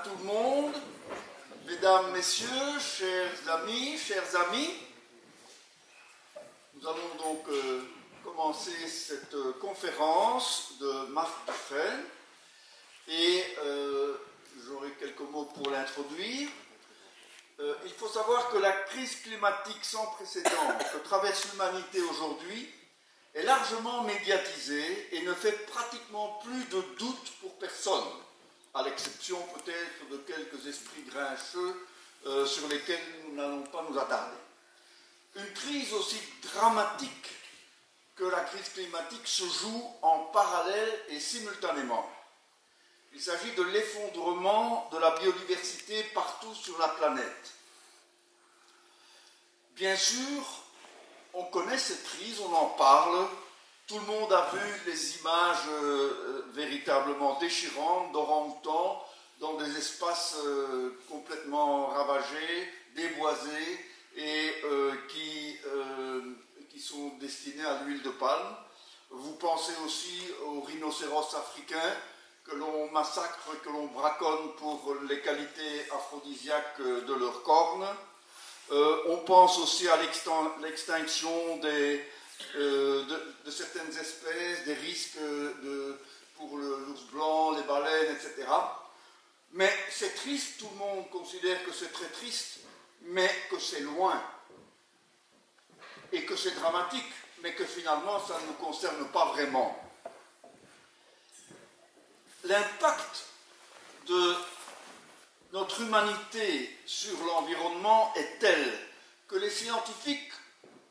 tout le monde, mesdames, messieurs, chers amis. Nous allons donc commencer cette conférence de Marc Dufresne et j'aurai quelques mots pour l'introduire. Il faut savoir que la crise climatique sans précédent que traverse l'humanité aujourd'hui est largement médiatisée et ne fait pratiquement plus de doute pour personne, à l'exception peut-être de quelques esprits grincheux sur lesquels nous n'allons pas nous attarder. Une crise aussi dramatique que la crise climatique se joue en parallèle et simultanément. Il s'agit de l'effondrement de la biodiversité partout sur la planète. Bien sûr, on connaît cette crise, on en parle. Tout le monde a vu les images véritablement déchirantes d'orang-outans dans des espaces complètement ravagés, déboisés et qui sont destinés à l'huile de palme. Vous pensez aussi aux rhinocéros africains que l'on massacre et que l'on braconne pour les qualités aphrodisiaques de leurs cornes. On pense aussi à l'extinction de certaines espèces, des risques pour l'ours blanc, les baleines, etc. Mais c'est triste, tout le monde considère que c'est très triste, mais que c'est loin, et que c'est dramatique, mais que finalement ça ne nous concerne pas vraiment. L'impact de notre humanité sur l'environnement est tel que les scientifiques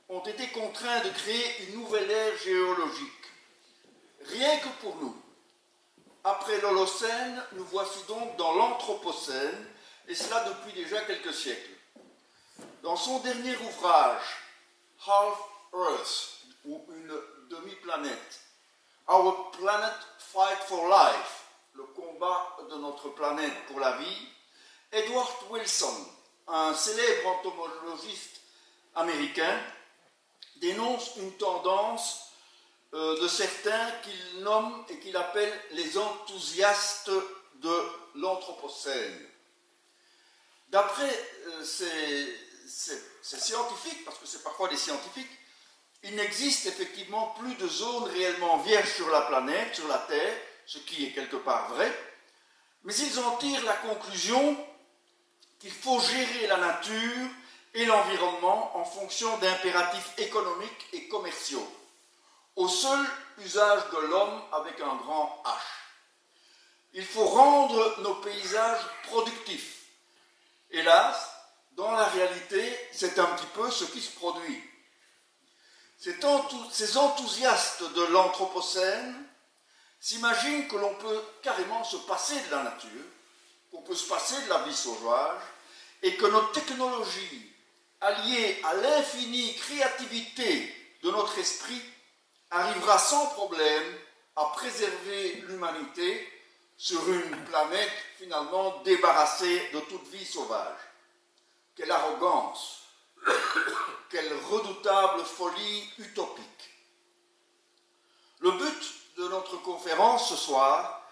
ont été contraints de créer une nouvelle ère géologique. Rien que pour nous. Après l'Holocène, nous voici donc dans l'Anthropocène, et cela depuis déjà quelques siècles. Dans son dernier ouvrage, Half Earth, ou une demi-planète, Our Planet Fight for Life, le combat de notre planète pour la vie, Edward Wilson, un célèbre entomologiste américain, dénonce une tendance de certains qu'il nomme et qu'il appelle les enthousiastes de l'Anthropocène. D'après ces scientifiques, parce que c'est parfois des scientifiques, il n'existe effectivement plus de zones réellement vierges sur la planète, sur la Terre, ce qui est quelque part vrai, mais ils en tirent la conclusion qu'il faut gérer la nature et l'environnement en fonction d'impératifs économiques et commerciaux, au seul usage de l'homme avec un grand H. Il faut rendre nos paysages productifs. Hélas, dans la réalité, c'est un petit peu ce qui se produit. Ces enthousiastes de l'Anthropocène s'imaginent que l'on peut carrément se passer de la nature, qu'on peut se passer de la vie sauvage, et que notre technologie, alliée à l'infinie créativité de notre esprit, arrivera sans problème à préserver l'humanité sur une planète finalement débarrassée de toute vie sauvage. Quelle arrogance, quelle redoutable folie utopique. Le but de notre conférence ce soir,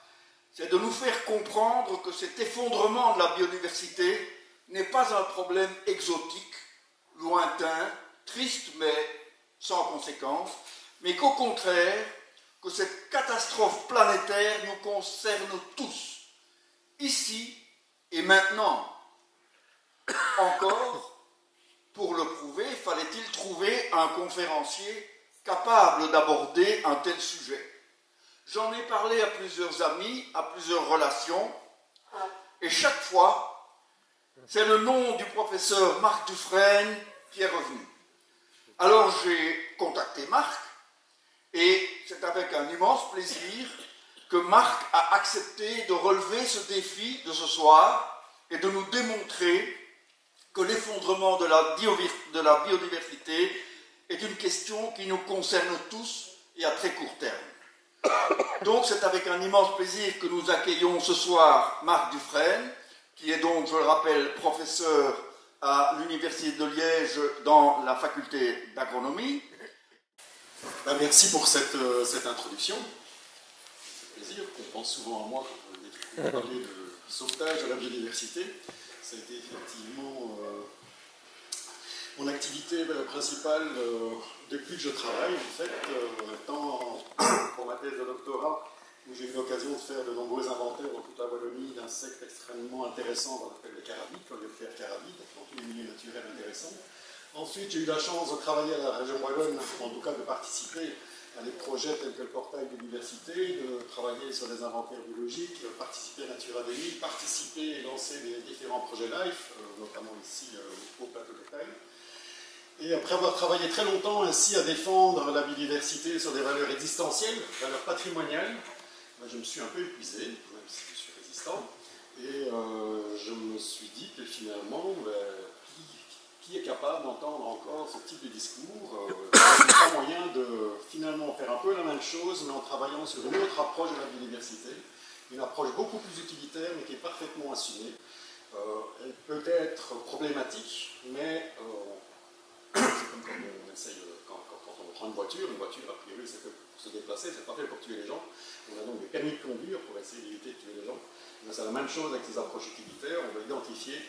c'est de nous faire comprendre que cet effondrement de la biodiversité n'est pas un problème exotique, lointain, triste mais sans conséquence, mais qu'au contraire, que cette catastrophe planétaire nous concerne tous, ici et maintenant. Encore, pour le prouver, fallait-il trouver un conférencier capable d'aborder un tel sujet. J'en ai parlé à plusieurs amis, à plusieurs relations, et chaque fois, c'est le nom du professeur Marc Dufresne qui est revenu. Alors j'ai contacté Marc, et c'est avec un immense plaisir que Marc a accepté de relever ce défi de ce soir et de nous démontrer que l'effondrement de la biodiversité est une question qui nous concerne tous et à très court terme. Donc c'est avec un immense plaisir que nous accueillons ce soir Marc Dufresne, qui est donc, je le rappelle, professeur à l'Université de Liège dans la faculté d'agronomie. Merci pour cette introduction. C'est un plaisir qu'on pense souvent à moi quand on est parler sauvetage de la biodiversité. Ça a été effectivement mon activité principale depuis que je travaille, en fait, tant pour ma thèse de doctorat, où j'ai eu l'occasion de faire de nombreux inventaires dans toute la Wallonie d'insectes extrêmement intéressants qu'on appelle les carabides, comme les pierres carabides, dans tous les milieux naturels intéressants. Ensuite, j'ai eu la chance de travailler à la région Wallonne, en tout cas de participer à des projets tels que le portail biodiversité, de travailler sur des inventaires biologiques, de participer à Natura 2000, participer et lancer des différents projets LIFE, notamment ici au plateau de Taille. Et après avoir travaillé très longtemps ainsi à défendre la biodiversité sur des valeurs existentielles, valeurs patrimoniales, ben, je me suis un peu épuisé, même si je suis résistant, et je me suis dit que finalement, qui est capable d'entendre encore ce type de discours il n'y a pas moyen de finalement faire un peu la même chose, mais en travaillant sur une autre approche de la biodiversité, une approche beaucoup plus utilitaire, mais qui est parfaitement assumée. Elle peut être problématique, mais c'est comme quand on essaye, quand on prend une voiture, a priori, c'est fait pour se déplacer, c'est pas fait pour tuer les gens. On a donc des permis de conduire pour essayer d'éviter de tuer les gens. C'est la même chose avec ces approches utilitaires, on va identifier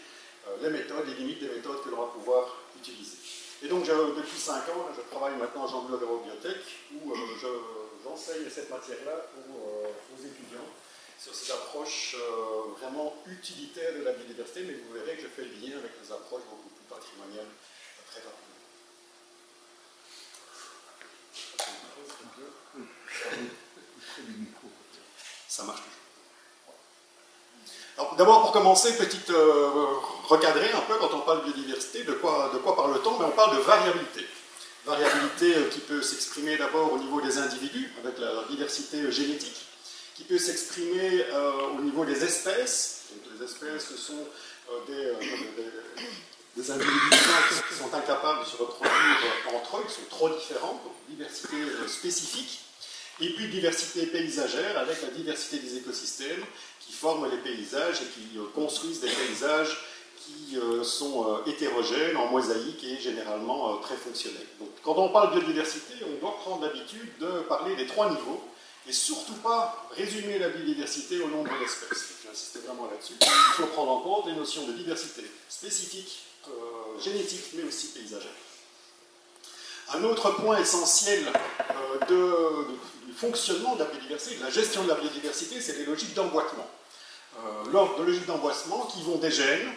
les méthodes, les limites des méthodes que l'on va pouvoir utiliser. Et donc, depuis 5 ans, je travaille maintenant à Jean-Bleu Agrobiotech, où j'enseigne cette matière-là aux étudiants sur ces approches vraiment utilitaires de la biodiversité, mais vous verrez que je fais le lien avec des approches beaucoup plus patrimoniales très rapidement. Ça marche toujours. D'abord, pour commencer, recadrer un peu quand on parle de biodiversité, de quoi parle-t-on? On parle de variabilité. Variabilité qui peut s'exprimer d'abord au niveau des individus, avec la diversité génétique, qui peut s'exprimer au niveau des espèces. Donc, les espèces, ce sont des individus qui sont incapables de se reproduire entre eux, qui sont trop différents, donc diversité spécifique. Et puis diversité paysagère, avec la diversité des écosystèmes qui forment les paysages et qui construisent des paysages qui sont hétérogènes, en mosaïque et généralement très fonctionnels. Donc, quand on parle de biodiversité, on doit prendre l'habitude de parler des 3 niveaux et surtout pas résumer la biodiversité au nombre d'espèces. J'insiste vraiment là-dessus. Il faut prendre en compte les notions de diversité spécifique, génétique, mais aussi paysagère. Un autre point essentiel du fonctionnement de la biodiversité, de la gestion de la biodiversité, c'est les logiques d'emboîtement. L'ordre de logiques d'emboîtement qui vont des gènes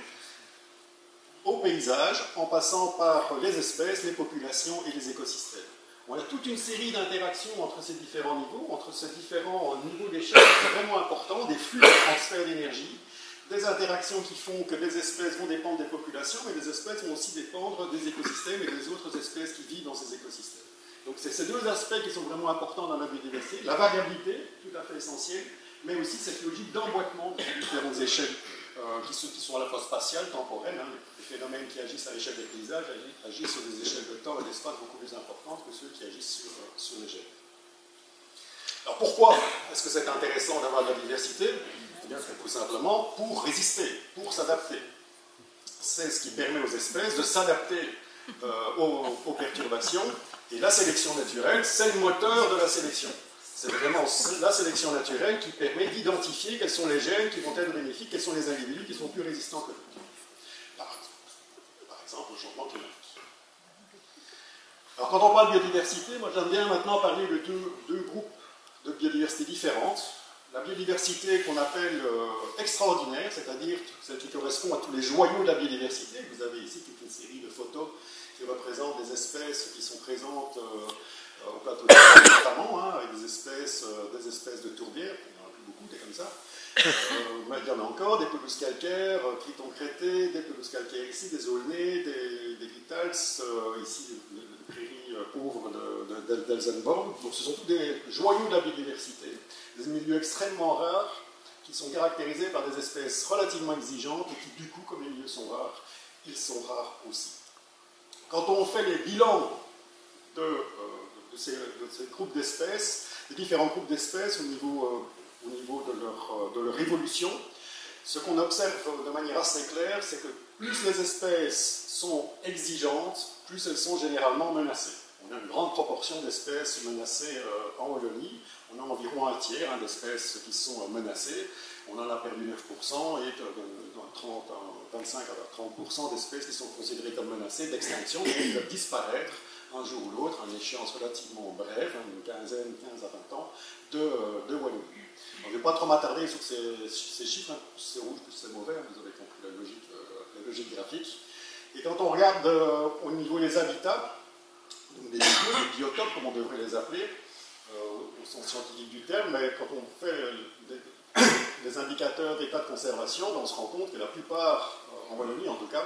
au paysage, en passant par les espèces, les populations et les écosystèmes. On a toute une série d'interactions entre ces différents niveaux, entre ces différents niveaux d'échelle qui sont vraiment importants, des flux de transfert d'énergie, des interactions qui font que les espèces vont dépendre des populations, mais les espèces vont aussi dépendre des écosystèmes et des autres espèces qui vivent dans ces écosystèmes. Donc c'est ces 2 aspects qui sont vraiment importants dans la biodiversité, la variabilité, tout à fait essentielle, mais aussi cette logique d'emboîtement de ces différentes échelles qui sont à la fois spatiales, temporelles, les phénomènes qui agissent à l'échelle des paysages agissent sur des échelles de temps et d'espace beaucoup plus importantes que ceux qui agissent sur les gènes. Alors pourquoi est-ce que c'est intéressant d'avoir de la diversité? Eh bien, c'est tout simplement pour résister, pour s'adapter. C'est ce qui permet aux espèces de s'adapter aux perturbations, et la sélection naturelle, c'est le moteur de la sélection. C'est vraiment la sélection naturelle qui permet d'identifier quels sont les gènes qui vont être bénéfiques, quels sont les individus qui sont plus résistants que d'autres. Par exemple, au changement climatique. Alors, quand on parle de biodiversité, moi j'aime bien maintenant parler de deux groupes de biodiversité différentes. La biodiversité qu'on appelle extraordinaire, c'est-à-dire celle qui correspond à tous les joyaux de la biodiversité. Vous avez ici toute une série de photos qui représentent des espèces qui sont présentes au plateau de Taille, notamment, avec des espèces de tourbières, il n'y en a plus beaucoup, des comme ça. Il y en a encore, des pelouses calcaires, tritons crêtés, des pelouses calcaires ici, des aulnaies, des gritals, ici les prairies pauvres d'Elsenborn. Donc ce sont tous des joyaux de la biodiversité, des milieux extrêmement rares qui sont caractérisés par des espèces relativement exigeantes et qui, du coup, comme les milieux sont rares, ils sont rares aussi. Quand on fait les bilans de ces groupes d'espèces, des différents groupes d'espèces au niveau de leur évolution, ce qu'on observe de manière assez claire, c'est que plus les espèces sont exigeantes, plus elles sont généralement menacées. On a une grande proportion d'espèces menacées en Wallonie. On a environ un tiers d'espèces qui sont menacées. on en a perdu 9% et dans 25 à 30% d'espèces qui sont considérées comme menacées d'extinction, qui peuvent disparaître un jour ou l'autre, à une échéance relativement brève, une 15 à 20 ans, de Wallonie. Je ne vais pas trop m'attarder sur ces chiffres, hein, plus c'est rouge, plus c'est mauvais, hein, vous avez compris la logique graphique. Et quand on regarde au niveau des habitats, donc des biotopes, comme on devrait les appeler, au sens scientifique du terme, mais quand on fait des indicateurs d'état de conservation, on se rend compte que la plupart, en Wallonie en tout cas,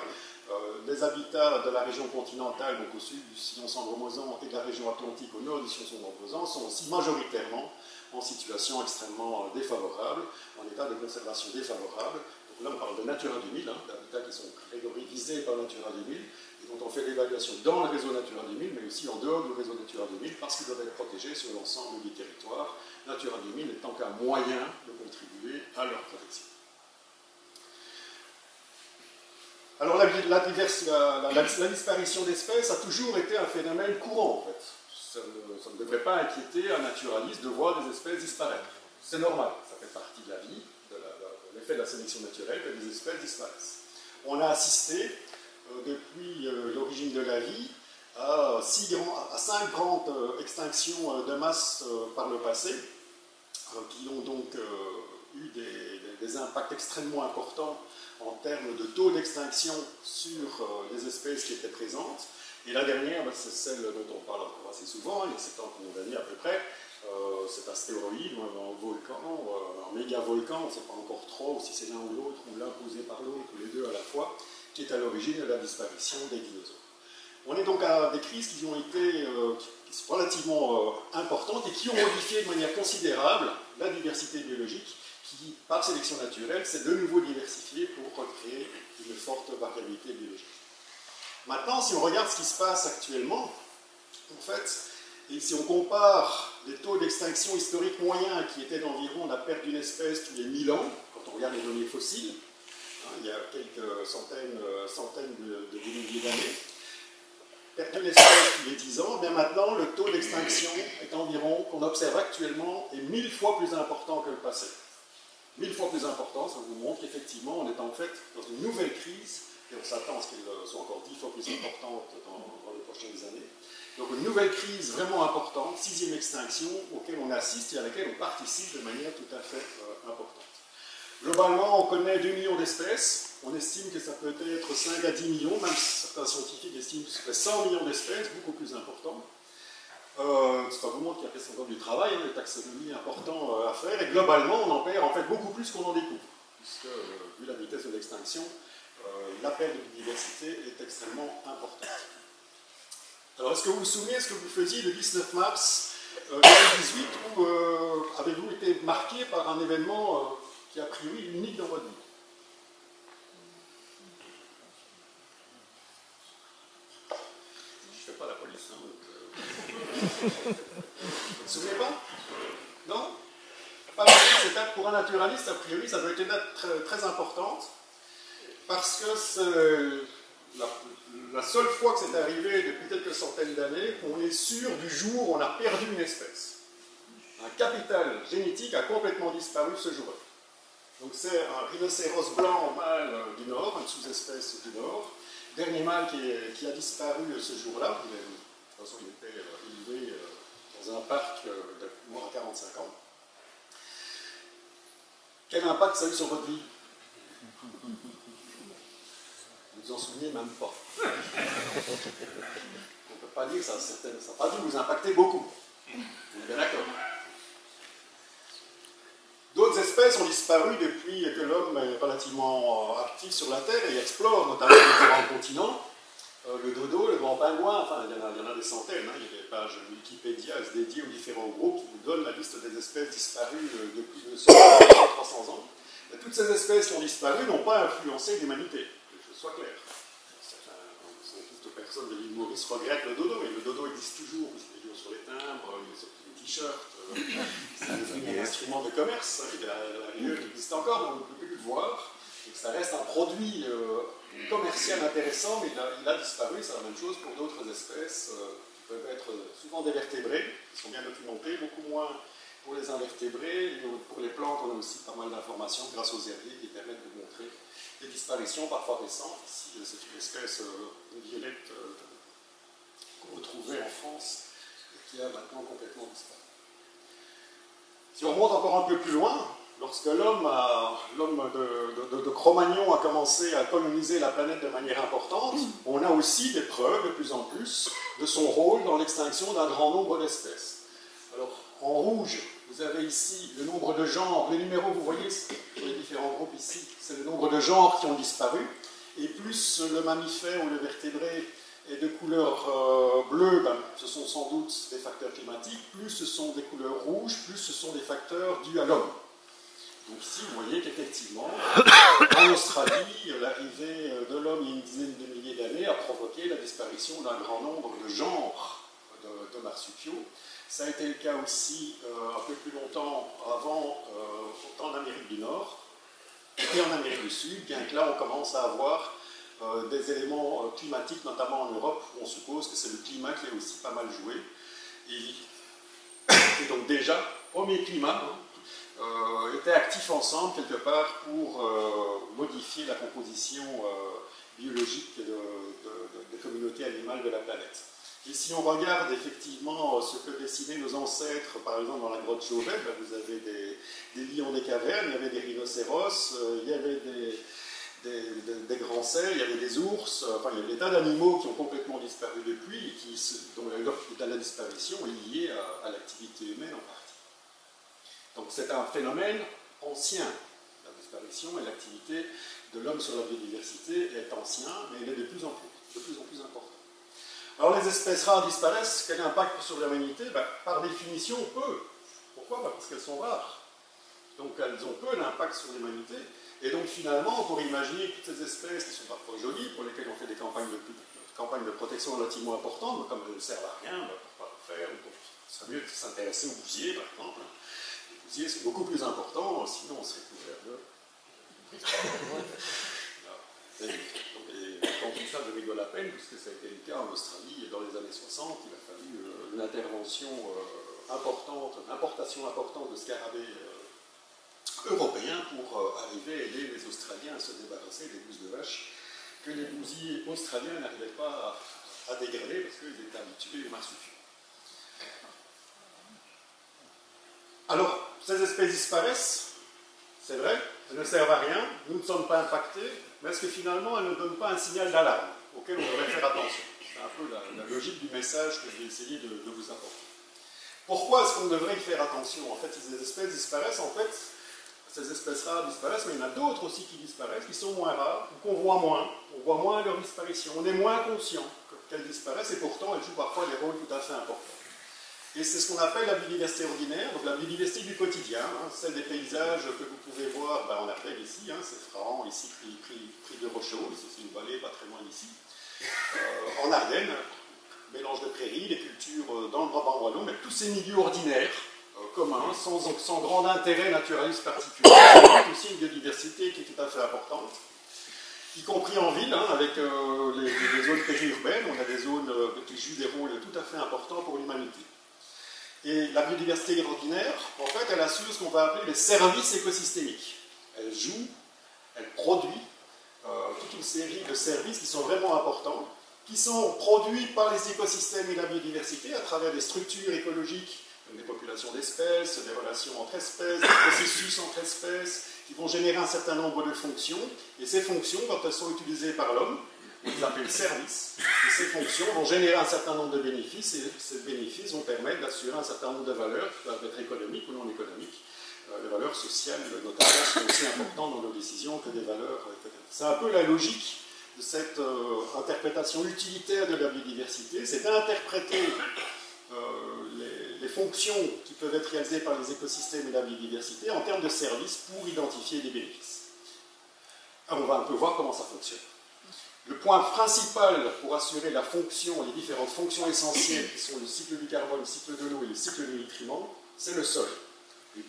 des habitats de la région continentale, donc au sud du sillon Sambre-Mozan, et de la région atlantique au nord du sillon Sambre-Mozan, sont aussi majoritairement en situation extrêmement défavorable, en état de conservation défavorable. Donc là, on parle de Natura 2000, hein, d'habitats qui sont catégorisés par Natura 2000, et dont on fait l'évaluation dans le réseau Natura 2000, mais aussi en dehors du réseau Natura 2000, parce qu'ils doivent être protégés sur l'ensemble du territoire, Natura 2000 n'étant qu'un moyen de contribuer à leur protection. Alors la disparition d'espèces a toujours été un phénomène courant, en fait. Ça ne devrait pas inquiéter un naturaliste de voir des espèces disparaître. C'est normal, ça fait partie de la vie, de l'effet de la sélection naturelle, que des espèces disparaissent. On a assisté, depuis l'origine de la vie, à 5 grandes extinctions de masse par le passé, qui ont donc eu des impacts extrêmement importants en termes de taux d'extinction sur les espèces qui étaient présentes. Et la dernière, c'est celle dont on parle encore assez souvent, il y a 70 millions d'années à peu près, cet astéroïde, un volcan, un méga-volcan, on ne sait pas encore trop si c'est l'un ou l'autre, ou l'un posé par l'autre, ou les deux à la fois, qui est à l'origine de la disparition des dinosaures. On est donc à des crises qui ont été qui sont relativement importantes et qui ont modifié de manière considérable la diversité biologique qui, par sélection naturelle, s'est de nouveau diversifiée pour recréer une forte variabilité biologique. Maintenant, si on regarde ce qui se passe actuellement, en fait, et si on compare les taux d'extinction historiques moyens qui étaient d'environ la perte d'une espèce tous les 1000 ans, quand on regarde les données fossiles, hein, il y a quelques centaines de milliers d'années, perte d'une espèce tous les 10 ans, bien maintenant, le taux d'extinction est environ, qu'on observe actuellement, est 1000 fois plus important que le passé. 1000 fois plus important, ça vous montre qu'effectivement, on est en fait dans une nouvelle crise, et on s'attend à ce qu'elle soit encore 10 fois plus importante dans les prochaines années. Donc une nouvelle crise vraiment importante, 6e extinction, auquel on assiste et à laquelle on participe de manière tout à fait importante. Globalement, on connaît 2 millions d'espèces, on estime que ça peut être 5 à 10 millions, même certains scientifiques estiment que c'est 100 millions d'espèces, beaucoup plus important. Ça vous montre qu'il y a encore du travail, hein, des taxonomies importants à faire, et globalement, on en perd en fait beaucoup plus qu'on en découvre, puisque, vu la vitesse de l'extinction, la perte de biodiversité est extrêmement importante. Alors, est-ce que vous vous souvenez ce que vous faisiez le 19 mars 2018, où avez-vous été marqué par un événement qui a priori unique dans votre vie? Je ne fais pas la police, hein, donc, vous ne vous souvenez pas? Non? Pas cette date pour un naturaliste, a priori, ça doit être une date très, très importante, parce que c'est la seule fois que c'est arrivé depuis quelques centaines d'années qu'on est sûr du jour où on a perdu une espèce. Un capital génétique a complètement disparu ce jour-là. Donc c'est un rhinocéros blanc mâle du Nord, une sous-espèce du Nord, dernier mâle qui a disparu ce jour-là. De toute façon, il était élevé dans un parc de moins de 45 ans. Quel impact ça a eu sur votre vie? Vous vous en souvenez même pas. On ne peut pas dire que ça n'a pas dû vous impacter beaucoup. On est bien d'accord. D'autres espèces ont disparu depuis que l'homme est relativement actif sur la Terre et explore notamment les différents continents. Le dodo, le grand pingouin, enfin il y en a des centaines. Hein. Il y a des pages Wikipédia dédiées aux différents groupes qui vous donnent la liste des espèces disparues depuis 300 ans. Et toutes ces espèces qui ont disparu n'ont pas influencé l'humanité, que ce soit clair. Toute personne de l'île Maurice regrette le dodo, mais le dodo existe toujours. Il est toujours sur les timbres, il est sur les t-shirts, c'est devenu un instrument de commerce. La lieu qui existe encore, mais on ne peut plus le voir. Et ça reste un produit commercial intéressant, mais il a disparu. C'est la même chose pour d'autres espèces qui peuvent être souvent des vertébrés, qui sont bien documentés, beaucoup moins Pour les invertébrés, pour les plantes, on a aussi pas mal d'informations grâce aux herbiers qui permettent de montrer des disparitions parfois récentes. Ici, c'est une espèce violette qu'on retrouvait en France et qui a maintenant complètement disparu. Si on remonte encore un peu plus loin, lorsque l'homme de Cro-Magnon a commencé à coloniser la planète de manière importante, on a aussi des preuves de plus en plus de son rôle dans l'extinction d'un grand nombre d'espèces. Alors, en rouge, vous avez ici le nombre de genres, les numéros, vous voyez, pour les différents groupes ici, c'est le nombre de genres qui ont disparu, et plus le mammifère ou le vertébré est de couleur bleue, ben, ce sont sans doute des facteurs climatiques, plus ce sont des couleurs rouges, plus ce sont des facteurs dus à l'homme. Donc ici, vous voyez qu'effectivement, en Australie, l'arrivée de l'homme il y a une dizaine de milliers d'années a provoqué la disparition d'un grand nombre de genres de marsupiaux. Ça a été le cas aussi un peu plus longtemps avant en Amérique du Nord et en Amérique du Sud, bien que là on commence à avoir des éléments climatiques, notamment en Europe, où on suppose que c'est le climat qui a aussi pas mal joué. Et donc déjà, homme et climat étaient actifs ensemble quelque part pour modifier la composition biologique des communautés animales de la planète. Et si on regarde effectivement ce que dessinaient nos ancêtres, par exemple dans la grotte Chauvet, ben vous avez des lions des cavernes, il y avait des rhinocéros, il y avait des grands cerfs, il y avait des ours, enfin il y avait des tas d'animaux qui ont complètement disparu depuis et dont la disparition est liée à l'activité humaine en partie. Donc c'est un phénomène ancien, la disparition et l'activité de l'homme sur la biodiversité est ancien, mais elle est de plus en plus importante. Alors les espèces rares disparaissent, quel impact sur l'humanité? Ben, par définition, peu. Pourquoi? Ben, parce qu'elles sont rares. Donc elles ont peu d'impact sur l'humanité. Et donc finalement, on pourrait imaginer que toutes ces espèces qui sont parfois jolies, pour lesquelles on fait des campagnes de protection relativement importantes, mais comme elles ne servent à rien, ben, on ne peut pas le faire. Donc, il serait mieux de s'intéresser aux bousiers, par exemple. Les bousiers, c'est beaucoup plus important, sinon on serait couvert de... Quand tout ça devait de la peine, puisque ça a été le cas en Australie, et dans les années 60, il a fallu une intervention importante, une importation importante de scarabées européens pour arriver à aider les Australiens à se débarrasser des gousses de vache que les bousiers australiens n'arrivaient pas à dégrader parce qu'ils étaient habitués aux marsupiaux. Alors, ces espèces disparaissent, c'est vrai, elles ne servent à rien, nous ne sommes pas impactés, mais est-ce que finalement elles ne donnent pas un signal d'alarme auquel on devrait faire attention? C'est un peu la logique du message que je vais essayer de vous apporter. Pourquoi est-ce qu'on devrait y faire attention? En fait, si ces espèces disparaissent, ces espèces rares disparaissent, mais il y en a d'autres aussi qui disparaissent, qui sont moins rares, ou qu'on voit moins. On voit moins leur disparition. On est moins conscient qu'elles disparaissent, et pourtant elles jouent parfois des rôles tout à fait importants. Et c'est ce qu'on appelle la biodiversité ordinaire, donc la biodiversité du quotidien, celle des paysages que vous pouvez voir en Ardenne ici, c'est Frahan, ici, prix de Rochehaut, c'est aussi une vallée pas très loin d'ici. En Ardenne, mélange de prairies, des cultures dans le Brabant wallon, mais tous ces milieux ordinaires, communs, sans grand intérêt naturaliste particulier, c'est aussi une biodiversité qui est tout à fait importante, y compris en ville, avec les zones périurbaines, on a des zones qui jouent des rôles tout à fait importants pour l'humanité. Et la biodiversité ordinaire, en fait, elle assure ce qu'on va appeler les services écosystémiques. Elle joue, elle produit toute une série de services qui sont vraiment importants, qui sont produits par les écosystèmes et la biodiversité à travers des structures écologiques, des populations d'espèces, des relations entre espèces, des processus entre espèces, qui vont générer un certain nombre de fonctions. Et ces fonctions, quand elles sont utilisées par l'homme, on les appelle services. Et ces fonctions vont générer un certain nombre de bénéfices, et ces bénéfices vont permettre d'assurer un certain nombre de valeurs, qui peuvent être économiques ou non économiques. Les valeurs sociales, notamment, sont aussi importantes dans nos décisions que des valeurs économiques. C'est un peu la logique de cette interprétation utilitaire de la biodiversité, c'est d'interpréter les fonctions qui peuvent être réalisées par les écosystèmes et la biodiversité en termes de services pour identifier des bénéfices. Alors on va un peu voir comment ça fonctionne. Le point principal pour assurer la fonction, les différentes fonctions essentielles qui sont le cycle du carbone, le cycle de l'eau et le cycle des nutriments, c'est le sol. Et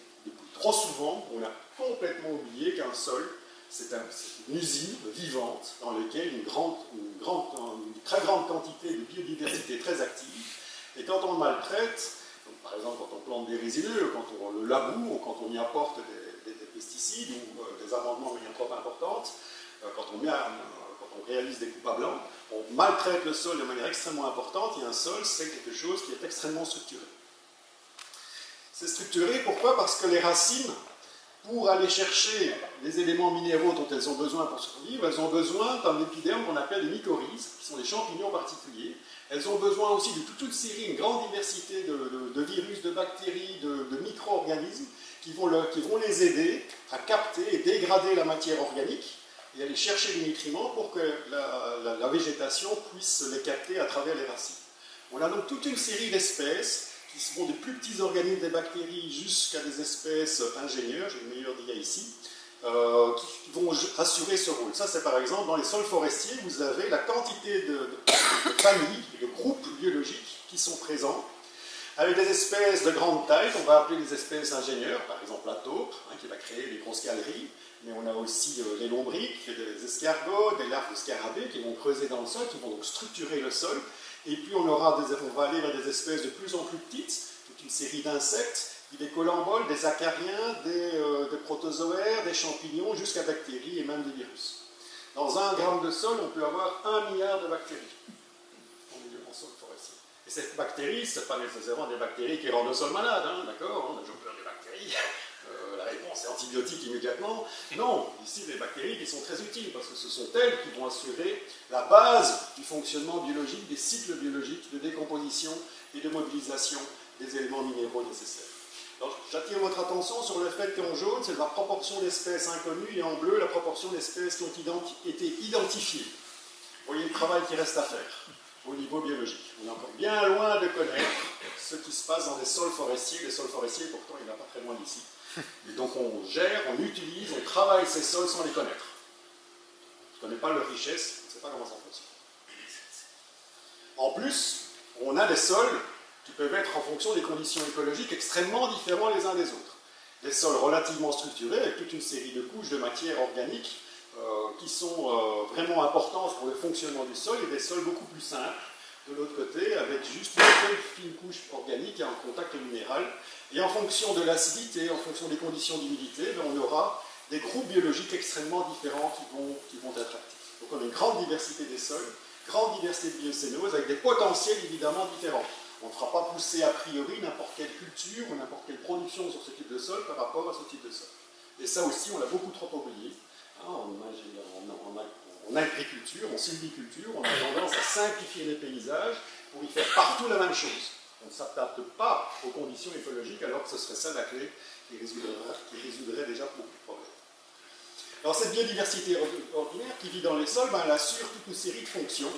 trop souvent, on a complètement oublié qu'un sol, c'est une usine vivante dans laquelle une très grande quantité de biodiversité très active. Et quand on le maltraite, Donc, par exemple, quand on plante des résineux, quand on le laboure, ou quand on y apporte des pesticides ou des amendements de manière trop importante, quand on réalise des coupes à blanc, on maltraite le sol de manière extrêmement importante, et un sol, c'est quelque chose qui est extrêmement structuré. C'est structuré, pourquoi? Parce que les racines, pour aller chercher les éléments minéraux dont elles ont besoin pour survivre, elles ont besoin d'un épiderme qu'on appelle des mycorhizes, qui sont des champignons particuliers. Elles ont besoin aussi de toute une série, une grande diversité de virus, de bactéries, de micro-organismes qui vont les aider à capter et dégrader la matière organique et aller chercher des nutriments pour que la végétation puisse les capter à travers les racines. On a donc toute une série d'espèces qui vont des plus petits organismes, des bactéries, jusqu'à des espèces ingénieurs, j'ai le meilleur d'IA ici, qui vont assurer ce rôle. Ça, c'est par exemple, dans les sols forestiers, vous avez la quantité de familles, de groupes biologiques qui sont présents, avec des espèces de grande taille, qu'on va appeler des espèces ingénieurs, par exemple la taupe, qui va créer des grosses galeries, mais on a aussi les lombriques, des escargots, des larves de scarabées qui vont creuser dans le sol, qui vont donc structurer le sol. Et puis on va aller vers des espèces de plus en plus petites, toute une série d'insectes, des colamboles, des acariens, des protozoaires, des champignons, jusqu'à bactéries et même des virus. Dans 1 gramme de sol, on peut avoir 1 milliard de bactéries en sol forestier. Et ces bactéries, ce ne sont pas nécessairement des bactéries qui rendent le sol malade, hein, d'accord? On a toujours peur des bactéries. La réponse est antibiotique immédiatement. Non, ici des bactéries qui sont très utiles parce que ce sont elles qui vont assurer la base du fonctionnement biologique, des cycles biologiques de décomposition et de mobilisation des éléments minéraux nécessaires. J'attire votre attention sur le fait qu'en jaune, c'est la proportion d'espèces inconnues et en bleu, la proportion d'espèces qui ont été identifiées. Vous voyez le travail qui reste à faire au niveau biologique. On est encore bien loin de connaître ce qui se passe dans les sols forestiers. Les sols forestiers, pourtant, il n'y en a pas très loin d'ici. Et donc on gère, on utilise, on travaille ces sols sans les connaître. On ne connaît pas leur richesse, on ne sait pas comment ça fonctionne. En plus, on a des sols qui peuvent être en fonction des conditions écologiques extrêmement différents les uns des autres. Des sols relativement structurés, avec toute une série de couches de matière organique qui sont vraiment importantes pour le fonctionnement du sol, et des sols beaucoup plus simples, de l'autre côté, avec juste une seule fine couche organique et un contact minéral. Et en fonction de l'acidité, en fonction des conditions d'humidité, on aura des groupes biologiques extrêmement différents qui vont être actifs. Donc on a une grande diversité des sols, grande diversité de biocénoses, avec des potentiels évidemment différents. On ne fera pas pousser a priori n'importe quelle culture ou n'importe quelle production sur ce type de sol par rapport à ce type de sol. Et ça aussi, on l'a beaucoup trop oublié. En agriculture, en sylviculture, on a tendance à simplifier les paysages pour y faire partout la même chose. On ne s'adapte pas aux conditions écologiques, alors que ce serait ça la clé qui résoudrait déjà beaucoup de problèmes. Alors cette biodiversité ordinaire qui vit dans les sols, elle assure toute une série de fonctions.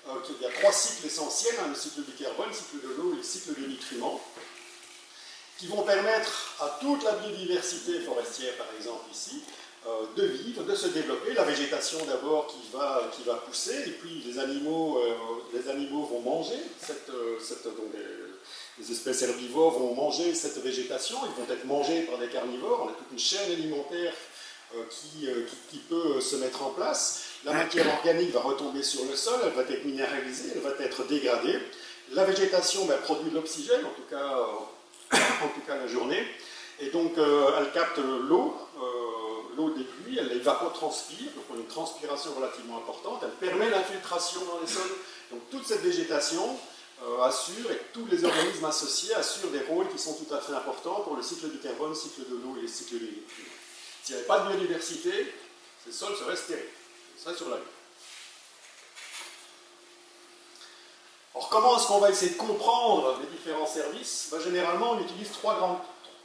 Il y a 3 cycles essentiels, le cycle du carbone, le cycle de l'eau et le cycle des nutriments, qui vont permettre à toute la biodiversité forestière, par exemple ici, de vivre, de se développer. La végétation d'abord qui va pousser, et puis les animaux vont manger, les espèces herbivores vont manger cette végétation, ils vont être mangés par des carnivores. On a toute une chaîne alimentaire qui peut se mettre en place. La matière organique va retomber sur le sol, elle va être minéralisée, elle va être dégradée. La végétation produit de l'oxygène, en tout cas la journée, et donc elle capte l'eau des pluies, elle évapotranspire, donc on a une transpiration relativement importante, elle permet l'infiltration dans les sols. Donc toute cette végétation assure, et tous les organismes associés assurent des rôles qui sont tout à fait importants pour le cycle du carbone, le cycle de l'eau et le cycle des nutriments. S'il n'y avait pas de biodiversité, ces sols seraient stériles, ils seraient sur la Lune. Alors comment est-ce qu'on va essayer de comprendre les différents services? Généralement,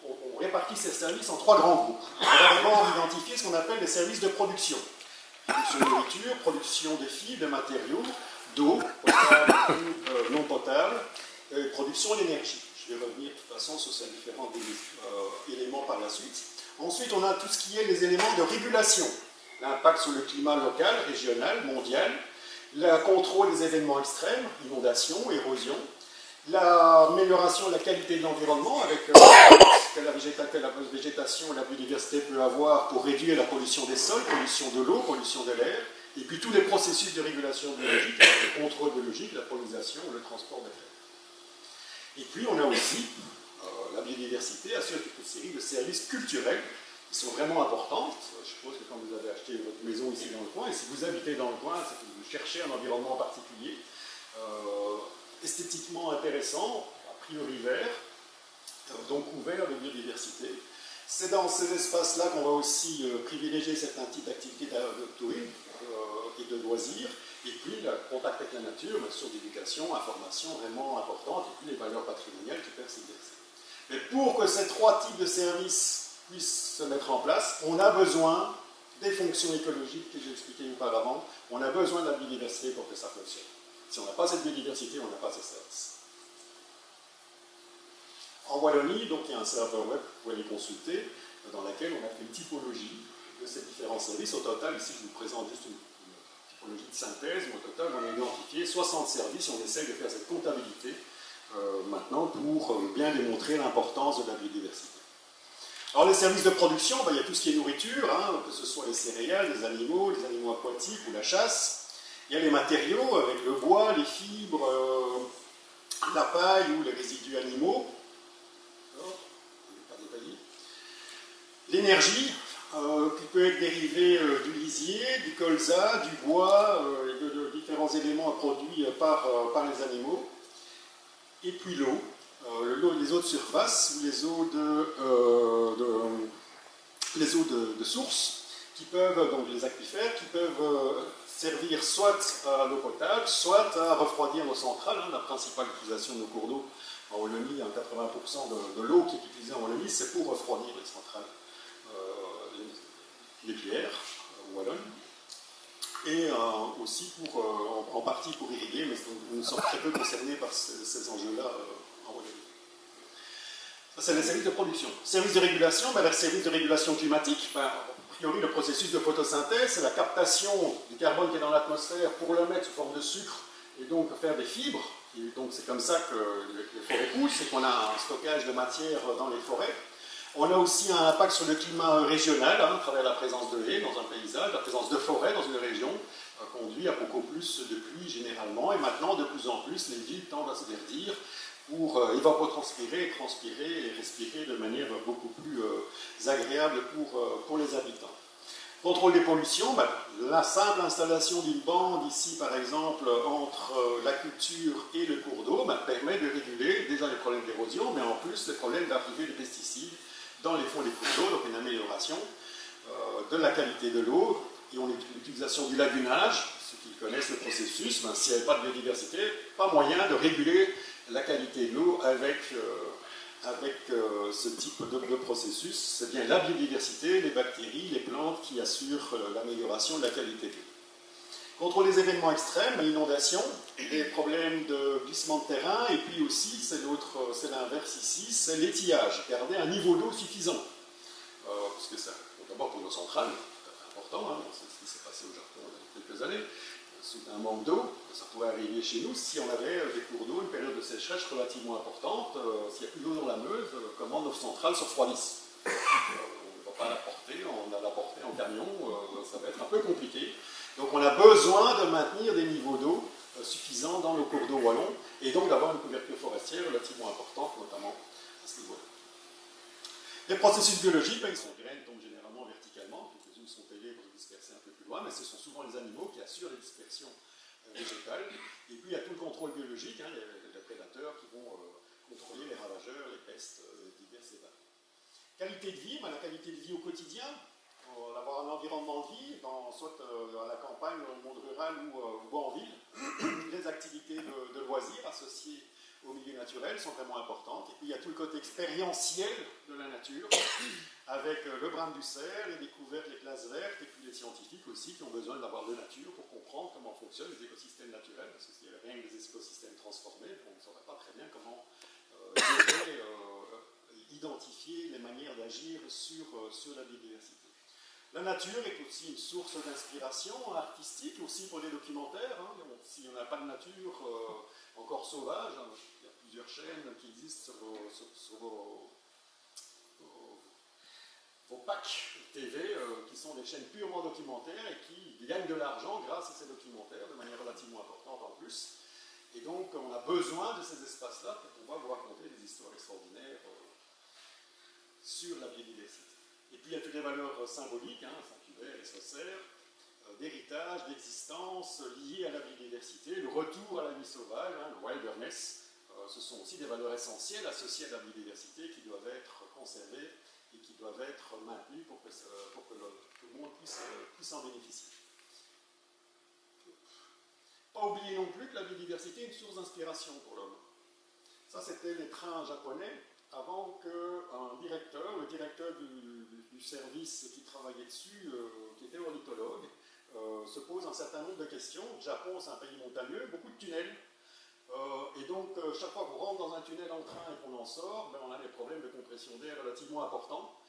on répartit ces services en 3 grands groupes. On va d'abord identifier ce qu'on appelle les services de production. Production de nourriture, production de fibres, de matériaux, d'eau, potable ou non potable, et production d'énergie. Je vais revenir de toute façon sur ces différents éléments par la suite. Ensuite, on a tout ce qui est les éléments de régulation. L'impact sur le climat local, régional, mondial, le contrôle des événements extrêmes, inondations, érosion, l'amélioration de la qualité de l'environnement avec ce que la végétation et la biodiversité peut avoir pour réduire la pollution des sols, pollution de l'eau, pollution de l'air, et puis tous les processus de régulation biologique, le contrôle biologique, la pollinisation, le transport des terres. Et puis on a aussi la biodiversité assure toute une série de services culturels qui sont vraiment importants. Je suppose que quand vous avez acheté votre maison ici dans le coin, et si vous habitez dans le coin, c'est que vous cherchez un environnement particulier, esthétiquement intéressant, a priori vert, donc couvert de biodiversité. C'est dans ces espaces-là qu'on va aussi privilégier certains types d'activités de tourisme et de loisirs, et puis le contact avec la nature, une source d'éducation, information vraiment importante, et puis les valeurs patrimoniales qui peuvent s'exercer. Mais pour que ces trois types de services puissent se mettre en place, on a besoin des fonctions écologiques que j'ai expliquées auparavant, on a besoin de la biodiversité pour que ça fonctionne. Si on n'a pas cette biodiversité, on n'a pas ces services. En Wallonie, donc, il y a un serveur web, vous pouvez les consulter, dans lequel on a fait une typologie de ces différents services. Au total, ici, je vous présente juste une typologie de synthèse, mais au total, on a identifié 60 services, on essaye de faire cette comptabilité maintenant pour bien démontrer l'importance de la biodiversité. Alors, les services de production, il y a tout ce qui est nourriture, que ce soit les céréales, les animaux aquatiques ou la chasse. Il y a les matériaux avec le bois, les fibres, la paille ou les résidus animaux. L'énergie, qui peut être dérivée du lisier, du colza, du bois, et de différents éléments produits par les animaux. Et puis l'eau, les eaux de surface ou les eaux de source, qui peuvent, donc les aquifères, qui peuvent servir soit à l'eau potable, soit à refroidir nos centrales. La principale utilisation de nos cours d'eau en Wallonie, 80% de l'eau qui est utilisée en Wallonie, c'est pour refroidir les centrales nucléaires wallonnes, et aussi en partie pour irriguer, mais nous sommes très peu concernés par ces enjeux-là en Wallonie. Ça, c'est les services de production. Services de régulation, les services de régulation climatique, a priori, le processus de photosynthèse, c'est la captation du carbone qui est dans l'atmosphère pour le mettre sous forme de sucre et donc faire des fibres. Et donc c'est comme ça que les forêts poussent, c'est qu'on a un stockage de matière dans les forêts. On a aussi un impact sur le climat régional, à travers la présence de haies dans un paysage, la présence de forêts dans une région, conduit à beaucoup plus de pluie généralement, et maintenant de plus en plus les villes tendent à se verdir pour évapotranspirer, transpirer et respirer de manière beaucoup plus agréable pour les habitants. Contrôle des pollutions, la simple installation d'une bande ici par exemple entre la culture et le cours d'eau permet de réguler déjà les problèmes d'érosion, mais en plus les problèmes d'arrivée des pesticides dans les fonds des cours d'eau, donc une amélioration de la qualité de l'eau, et on l'utilisation du lagunage, ceux qui connaissent le processus, s'il n'y avait pas de biodiversité, pas moyen de réguler la qualité de l'eau avec ce type de processus. C'est bien la biodiversité, les bactéries, les plantes qui assurent l'amélioration de la qualité de l'eau. Contre les événements extrêmes, l'inondation, les problèmes de glissement de terrain, et puis aussi, c'est l'inverse ici, c'est l'étiage, garder un niveau d'eau suffisant. Parce que ça, d'abord pour nos centrales, c'est important, c'est ce qui s'est passé au Japon il y a quelques années, c'est un manque d'eau, ça pourrait arriver chez nous si on avait des cours d'eau, une période de sécheresse relativement importante, s'il n'y a plus d'eau dans la Meuse, comment nos centrales se refroidissent. On ne va pas l'apporter, on a l'apporter en camion, ça va être un peu compliqué. Donc on a besoin de maintenir des niveaux d'eau suffisants dans nos cours d'eau wallons, et donc d'avoir une couverture forestière relativement importante, notamment à ce niveau-là. Les processus biologiques, ils sont graines, tombent généralement verticalement, quelques-unes sont taillées pour se disperser un peu plus loin, mais ce sont souvent les animaux qui assurent les dispersions végétales. Et puis il y a tout le contrôle biologique, les prédateurs qui vont contrôler les ravageurs, les pestes diverses et variées. Qualité de vie, la qualité de vie au quotidien, avoir un environnement de vie, soit à la campagne, au monde rural ou en ville. Les activités de loisirs associées au milieu naturel sont vraiment importantes. Et puis il y a tout le côté expérientiel de la nature, avec le brin du cerf, les découvertes, les classes vertes, et puis les scientifiques aussi qui ont besoin d'avoir de nature pour comprendre comment fonctionnent les écosystèmes naturels, parce que s'il n'y avait rien que des écosystèmes transformés, on ne saurait pas très bien comment identifier les manières d'agir sur la biodiversité. La nature est aussi une source d'inspiration artistique, aussi pour les documentaires. S'il n'y en a pas de nature encore sauvage, il y a plusieurs chaînes qui existent sur vos packs TV, qui sont des chaînes purement documentaires et qui gagnent de l'argent grâce à ces documentaires, de manière relativement importante en plus. Et donc, on a besoin de ces espaces-là pour pouvoir vous raconter des histoires extraordinaires sur la biodiversité. Et puis, il y a toutes les valeurs symboliques, Saint-Hubert et Saussure, d'héritage, d'existence liées à la biodiversité, le retour à la vie sauvage, le wilderness. Ce sont aussi des valeurs essentielles associées à la biodiversité qui doivent être conservées et qui doivent être maintenues pour que tout le monde puisse en bénéficier. Pas oublier non plus que la biodiversité est une source d'inspiration pour l'homme. Ça, c'était les trains japonais avant qu'un directeur, le directeur du service qui travaillait dessus, qui était ornithologue, se pose un certain nombre de questions. Le Japon, c'est un pays montagneux, beaucoup de tunnels. Et donc, chaque fois qu'on rentre dans un tunnel en train et qu'on en sort, on a des problèmes de compression d'air relativement importants.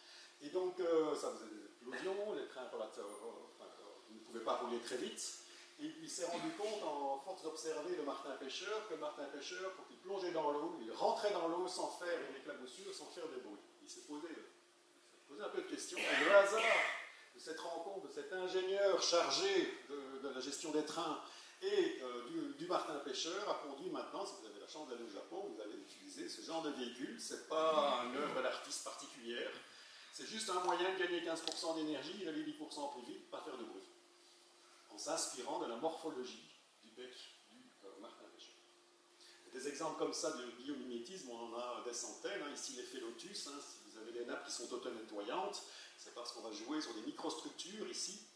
Et donc, ça faisait des explosions, les trains ne pouvaient pas rouler très vite. Et il s'est rendu compte, en force d'observer le martin pêcheur, que le martin pêcheur, quand il plongeait dans l'eau, il rentrait dans l'eau sans faire une éclaboussure, sans faire de bruit. Il s'est posé un peu de questions. Et le hasard de cette rencontre, de cet ingénieur chargé de la gestion des trains et du martin pêcheur a conduit maintenant, si vous avez la chance d'aller au Japon, vous allez utiliser ce genre de véhicule. Ce n'est pas une œuvre d'artiste particulière, c'est juste un moyen de gagner 15% d'énergie, d'aller 10% plus vite, pas faire de bruit, en s'inspirant de la morphologie du bec du martin pêcheur. Des exemples comme ça de biomimétisme, on en a des centaines. Ici, l'effet lotus, si vous avez des nappes qui sont auto-nettoyantes, c'est parce qu'on va jouer sur des microstructures ici,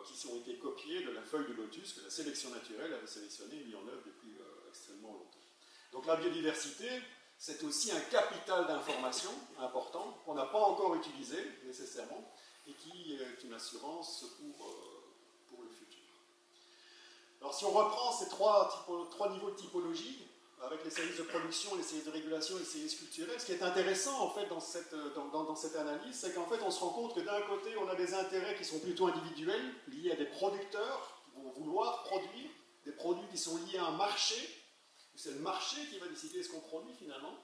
qui ont été copiées de la feuille de lotus que la sélection naturelle avait sélectionnée et mis en œuvre depuis extrêmement longtemps. Donc la biodiversité, c'est aussi un capital d'information important qu'on n'a pas encore utilisé nécessairement et qui est une assurance pour le futur. Alors si on reprend ces trois niveaux de typologie, avec les services de production, les services de régulation et les services culturels, ce qui est intéressant en fait dans cette analyse, c'est qu'en fait on se rend compte que d'un côté on a des intérêts qui sont plutôt individuels, liés à des producteurs qui vont vouloir produire, des produits qui sont liés à un marché, c'est le marché qui va décider ce qu'on produit finalement.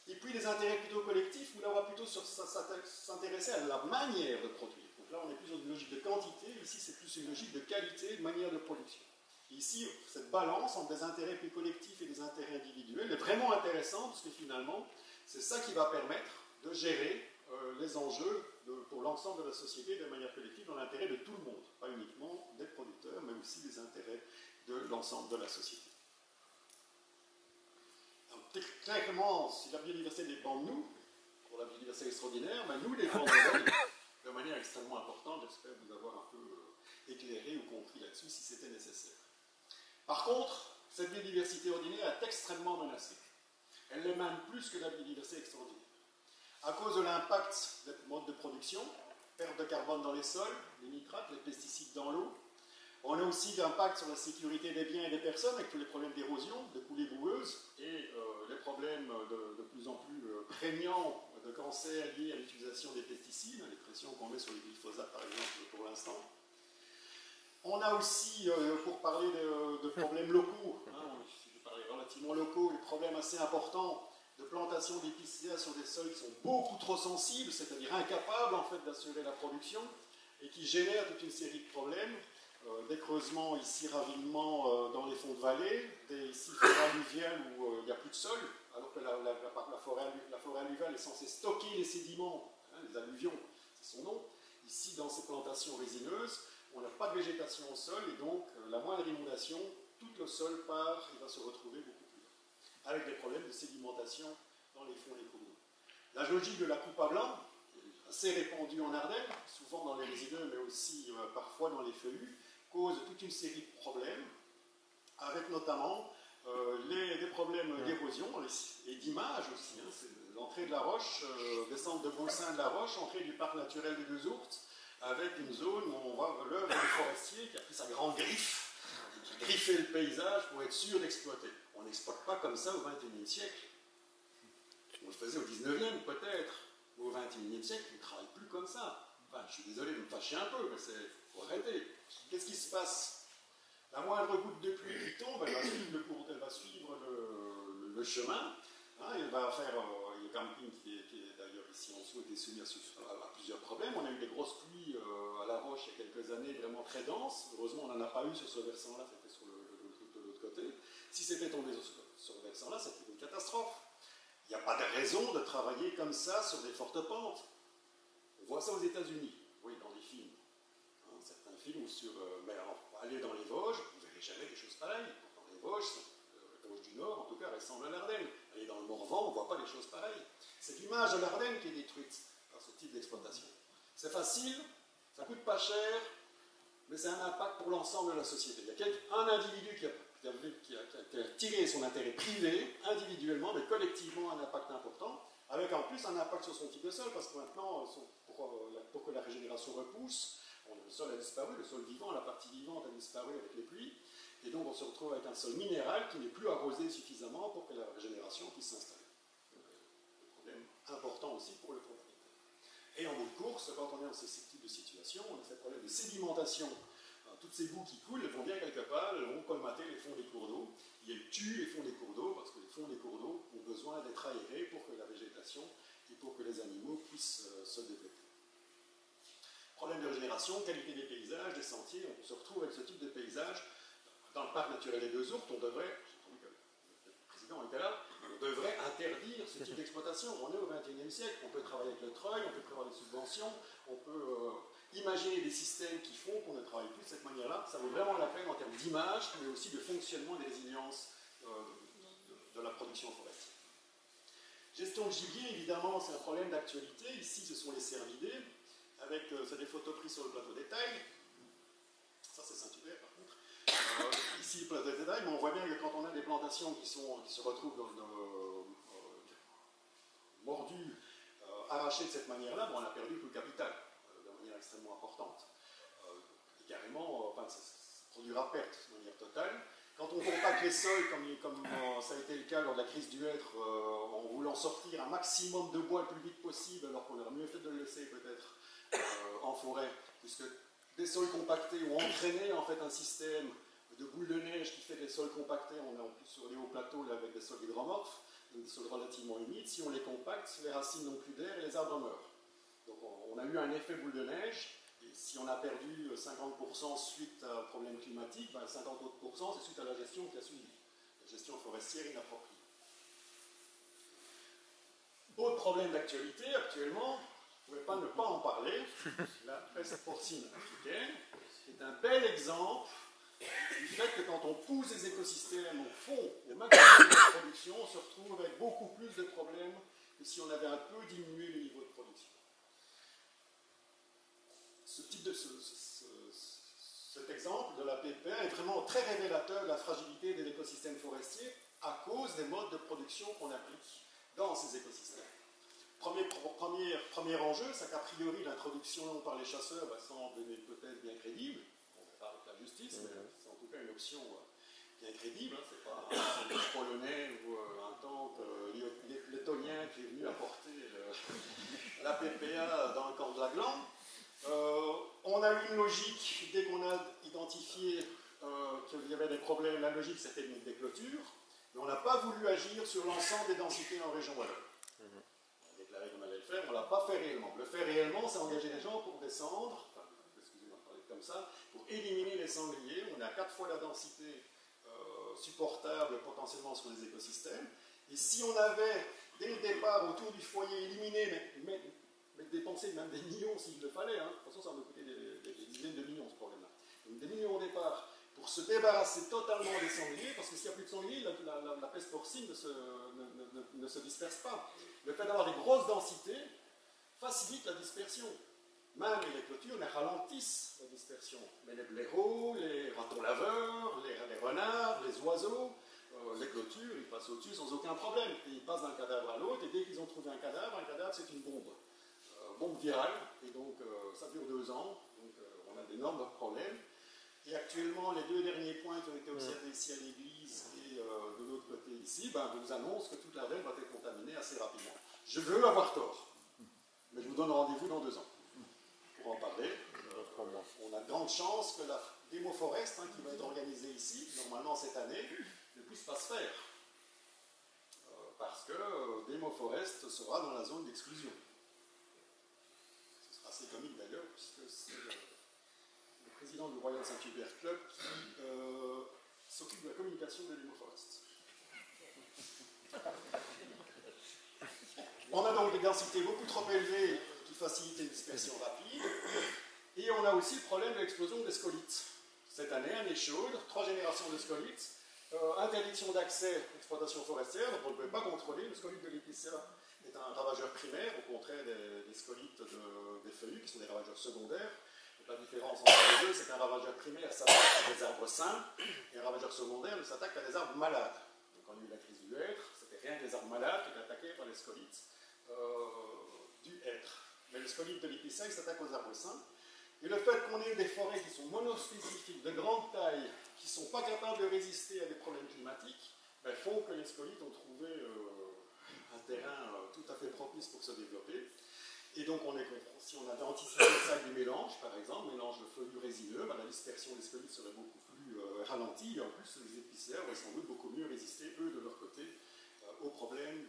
Et puis les intérêts plutôt collectifs, où là on va plutôt s'intéresser à la manière de produire. Donc là on est plus dans une logique de quantité, ici c'est plus une logique de qualité, de manière de production. Ici, cette balance entre des intérêts plus collectifs et des intérêts individuels est vraiment intéressante parce que finalement, c'est ça qui va permettre de gérer les enjeux pour l'ensemble de la société de manière collective dans l'intérêt de tout le monde, pas uniquement des producteurs, mais aussi des intérêts de l'ensemble de la société. Donc, clairement, si la biodiversité dépend de nous, pour la biodiversité extraordinaire, nous dépendons d'elle de manière extrêmement importante. J'espère vous avoir un peu éclairé ou compris là-dessus si c'était nécessaire. Par contre, cette biodiversité ordinaire est extrêmement menacée. Elle l'est même plus que la biodiversité extraordinaire. À cause de l'impact des modes de production, perte de carbone dans les sols, les nitrates, les pesticides dans l'eau. On a aussi l'impact sur la sécurité des biens et des personnes, avec tous les problèmes d'érosion, de coulées boueuses, et les problèmes de plus en plus prégnants de cancer liés à l'utilisation des pesticides, les pressions qu'on met sur les glyphosates par exemple pour l'instant. On a aussi, pour parler de problèmes locaux, si je parlais relativement locaux, des problèmes assez importants de plantation d'épicéas sur des sols qui sont beaucoup trop sensibles, c'est-à-dire incapables en fait d'assurer la production, et qui génèrent toute une série de problèmes, des creusements ici, ravinements dans les fonds de vallée, des ici forêts alluviales où il n'y a plus de sol, alors que la forêt alluviale est censée stocker les sédiments, les alluvions, c'est son nom. Ici, dans ces plantations résineuses, on n'a pas de végétation au sol, et donc la moindre inondation, tout le sol part et va se retrouver beaucoup plus bas, avec des problèmes de sédimentation dans les fonds et les cours d'eau. La logique de la coupe à blanc, assez répandue en Ardennes, souvent dans les résineux, mais aussi parfois dans les feuillus, cause toute une série de problèmes, avec notamment des problèmes d'érosion et d'image aussi. C'est l'entrée de la roche, descente de Beaussin de la Roche, entrée du parc naturel des Deux-Ourtes, avec une zone où on voit l'œuvre du forestier qui a pris sa grande griffe, qui griffait le paysage pour être sûr d'exploiter. On n'exploite pas comme ça au XXIe siècle. On le faisait au XIXe peut-être, mais au XXIe siècle, on ne travaille plus comme ça. Enfin, je suis désolé de me fâcher un peu, mais il faut arrêter. Qu'est-ce qui se passe? La moindre goutte de pluie qui tombe, elle va suivre le chemin. Il va faire, il y a camping qui est d'ailleurs ici en dessous, été soumis à plusieurs problèmes. On a eu des grosses pluies à La Roche il y a quelques années, vraiment très denses. Heureusement, on n'en a pas eu sur ce versant-là, c'était sur de l'autre côté. Si c'était tombé sur ce versant-là, c'était une catastrophe. Il n'y a pas de raison de travailler comme ça sur des fortes pentes. On voit ça aux États-Unis, oui, dans les films. Hein, certains films sur. Mais alors, aller dans les Vosges, vous ne verrez jamais des choses pareilles. Dans les Vosges, les Vosges du Nord, en tout cas, ressemblent à l'Ardenne. Aller dans le Morvan, on ne voit pas des choses pareilles. C'est l'image de l'Ardenne qui est détruite par ce type d'exploitation. C'est facile, ça ne coûte pas cher, mais c'est un impact pour l'ensemble de la société. Il y a un individu qui a tiré son intérêt privé, individuellement, mais collectivement, un impact important, avec en plus un impact sur son type de sol, parce que maintenant, pour que la régénération repousse, le sol a disparu, le sol vivant, la partie vivante a disparu avec les pluies, et donc on se retrouve avec un sol minéral qui n'est plus arrosé suffisamment pour que la régénération puisse s'installer. Un problème important aussi pour le propriétaire. Et en bout de course, quand on est dans ce type de situation, on a ce problème de sédimentation. Alors, toutes ces boues qui coulent, elles vont bien quelque part, elles vont colmater les fonds des cours d'eau, et elles tuent les fonds des cours d'eau, parce que les fonds des cours d'eau ont besoin d'être aérés pour que la végétation et pour que les animaux puissent se développer. Problème de régénération, qualité des paysages, des sentiers, on se retrouve avec ce type de paysage. Dans le parc naturel des Deux Ourtes, on devrait, j'ai entendu que le président était là, on devrait interdire ce type d'exploitation. On est au XXIe siècle, on peut travailler avec le treuil, on peut prévoir des subventions, on peut imaginer des systèmes qui font qu'on ne travaille plus de cette manière-là. Ça vaut vraiment la peine en termes d'image, mais aussi de fonctionnement et de résilience de la production forestière. Gestion de gibier, évidemment, c'est un problème d'actualité. Ici, ce sont les cervidés, avec c'est des photos prises sur le plateau détail. Ça, c'est Saint-Hubert, par contre. Ici, le plateau détail, mais on voit bien que quand on a des plantations qui se retrouvent mordues, arrachées de cette manière-là, bon, on a perdu tout le capital, de manière extrêmement importante. Et carrément, enfin, ça produira perte de manière totale. Quand on compacte les sols, comme ça a été le cas lors de la crise du hêtre, en voulant sortir un maximum de bois le plus vite possible, alors qu'on aurait mieux fait de le laisser peut-être en forêt, puisque des sols compactés ont entraîné en fait un système de boules de neige qui fait des sols compactés. On est en plus sur les hauts plateaux là, avec des sols hydromorphes, des sols relativement humides. Si on les compacte, les racines n'ont plus d'air et les arbres meurent. Donc on a eu un effet boule de neige. Et si on a perdu 50% suite à un problème climatique, ben 50 autres c'est suite à la gestion qui a suivi, la gestion forestière inappropriée. Autre problème d'actualité, actuellement, je ne pouvais pas ne pas en parler, la peste porcine africaine est un bel exemple du fait que quand on pousse les écosystèmes au fond, au maximum de la production, on se retrouve avec beaucoup plus de problèmes que si on avait un peu diminué le niveau de production. Cet exemple de la PPR est vraiment très révélateur de la fragilité de l'écosystème forestier à cause des modes de production qu'on applique dans ces écosystèmes. Premier enjeu, c'est qu'a priori l'introduction par les chasseurs semble une hypothèse bien crédible. On verra avec la justice, mais c'est en tout cas une option bien crédible. C'est pas un sandwich polonais ou un tank lettonien qui est venu apporter la PPA dans le camp de la glande. On a eu une logique, dès qu'on a identifié qu'il y avait des problèmes, la logique c'était de mettre des clôtures, mais on n'a pas voulu agir sur l'ensemble des densités en région wallonne. On a déclaré qu'on allait le faire, on ne l'a pas fait réellement. Le faire réellement, c'est engager les gens pour descendre, enfin, excusez-moi de parler comme ça, pour éliminer les sangliers. On est à 4 fois la densité supportable potentiellement sur les écosystèmes. Et si on avait, dès le départ, autour du foyer, éliminé, mais dépenser même des millions s'il le fallait, hein. De toute façon ça va nous coûter des dizaines de millions ce problème-là. Donc des millions au départ pour se débarrasser totalement des sangliers, parce que s'il n'y a plus de sangliers, la peste porcine ne se disperse pas. Le fait d'avoir des grosses densités facilite la dispersion. Même les clôtures ralentissent la dispersion. Mais les blaireaux, les ratons laveurs, les renards, les oiseaux, les clôtures, ils passent au-dessus sans aucun problème. Et ils passent d'un cadavre à l'autre, et dès qu'ils ont trouvé un cadavre c'est une bombe. Bombe virale, et donc ça dure 2 ans, donc on a d'énormes problèmes. Et actuellement, les 2 derniers points qui ont été observés ici à l'église et de l'autre côté ici, vous annonce que toute la veine va être contaminée assez rapidement. Je veux avoir tort, mais je vous donne rendez-vous dans 2 ans pour en parler. On a de grandes chances que la démo Forest, qui va être organisée ici, normalement cette année, ne puisse pas se faire. Parce que démo Forest sera dans la zone d'exclusion. C'est comique d'ailleurs, puisque c'est le président du Royal Saint-Hubert Club qui s'occupe de la communication de l'Imo Forest. On a donc des densités beaucoup trop élevées qui facilitent une dispersion rapide. Et on a aussi le problème de l'explosion des scolites. Cette année, année chaude, 3 générations de scolites, interdiction d'accès, exploitation forestière, donc on ne pouvait pas contrôler. Le scolite de l'épicéa est un ravageur primaire, au contraire des scolites des feuillus, qui sont des ravageurs secondaires. Donc, la différence entre les deux, c'est qu'un ravageur primaire s'attaque à des arbres sains, et un ravageur secondaire ne s'attaque à des arbres malades. Donc, quand il y a eu la crise du hêtre, c'était rien que des arbres malades qui étaient attaqués par les scolites du hêtre. Mais le scolite de l'épicéa, il s'attaque aux arbres sains. Et le fait qu'on ait des forêts qui sont monospécifiques, de grande taille, qui ne sont pas capables de résister à des problèmes climatiques, ben, font que les scolites ont trouvé un terrain tout à fait propice pour se développer. Et donc, si on avait anticipé ça avec du mélange, par exemple, mélange de feuillus résineux, ben, la dispersion des scolites serait beaucoup plus ralentie, et en plus, les épicéas auraient sans doute beaucoup mieux résisté, eux, de leur côté, aux problèmes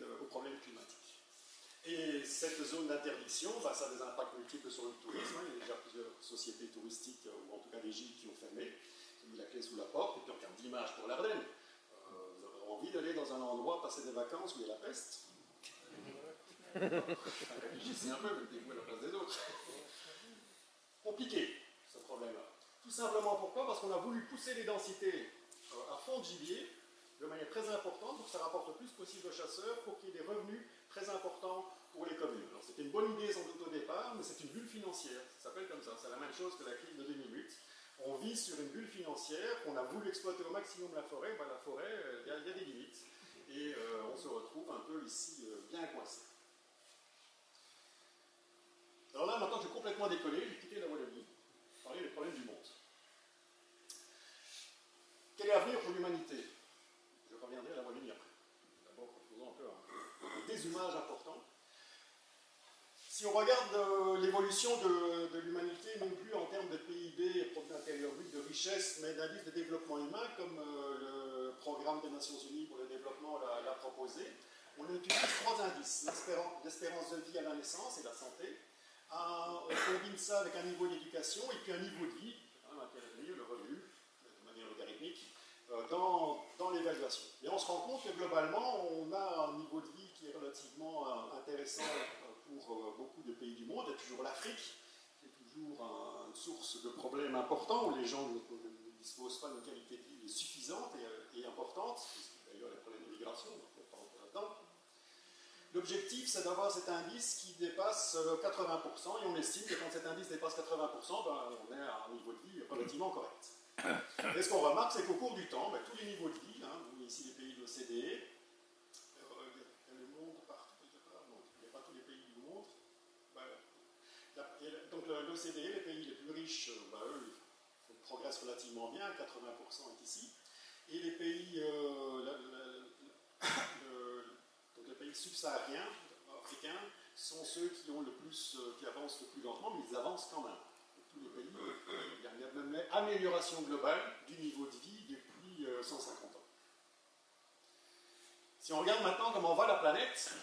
climatiques. Et cette zone d'interdiction, ben, ça a des impacts multiples sur le tourisme. Il y a déjà plusieurs sociétés touristiques, ou en tout cas des gîtes, qui ont fermé, qui ont mis la clé sous la porte. Et puis en termes d'image pour l'Ardenne, vous avez envie d'aller dans un endroit, passer des vacances où il y a la peste. Réfléchissez un peu, mettez-vous à la place des autres. Compliqué, ce problème-là. Tout simplement pourquoi? Parce qu'on a voulu pousser les densités à fond de gibier, de manière très importante, pour que ça rapporte le plus possible aux chasseurs, pour qu'il y ait des revenus très importants pour les communes. Alors c'était une bonne idée sans doute au départ, mais c'est une bulle financière, ça s'appelle comme ça, c'est la même chose que la crise de 2008. On vit sur une bulle financière, on a voulu exploiter au maximum la forêt, ben, la forêt, il y a des limites, et on se retrouve un peu ici bien coincé. Alors là, maintenant que j'ai complètement décollé, j'ai quitté la Wallonie, parler des problèmes du monde. Quel est l'avenir pour l'humanité? Je reviendrai à la Wallonie après. D'abord, faisons un peu un dézoomage important. Si on regarde l'évolution de l'humanité, non plus en termes de PIB, produit intérieur brut, de richesse, mais d'indices de développement humain, comme le programme des Nations Unies pour le développement l'a proposé, on utilise 3 indices: l'espérance de vie à la naissance et la santé. On combine ça avec un niveau d'éducation et puis un niveau de vie, quand même intervenir, le revenu, de manière logarithmique, dans l'évaluation. Et on se rend compte que globalement, on a un niveau de vie qui est relativement intéressant pour beaucoup de pays du monde. Il y a toujours l'Afrique, qui est toujours une source de problèmes importants, où les gens ne disposent pas d'une qualité de vie suffisante et importante, d'ailleurs les problèmes de migration, on ne peut pas rentrer là-dedans. L'objectif, c'est d'avoir cet indice qui dépasse 80%, et on estime que quand cet indice dépasse 80%, ben, on est à un niveau de vie relativement correct. Et ce qu'on remarque, c'est qu'au cours du temps, ben, tous les niveaux de vie, vous voyez ici les pays de l'OCDE, il y a le monde partout, quelque part, non, il n'y a pas tous les pays du monde. Ben, donc l'OCDE, les pays les plus riches, ben, eux, ils progressent relativement bien, 80% est ici. Et les pays, donc les pays subsahariens, africains, sont ceux qui ont le plus, qui avancent le plus lentement, mais ils avancent quand même. Tous les pays, il y a même une amélioration globale du niveau de vie depuis 150 ans. Si on regarde maintenant comment va la planète,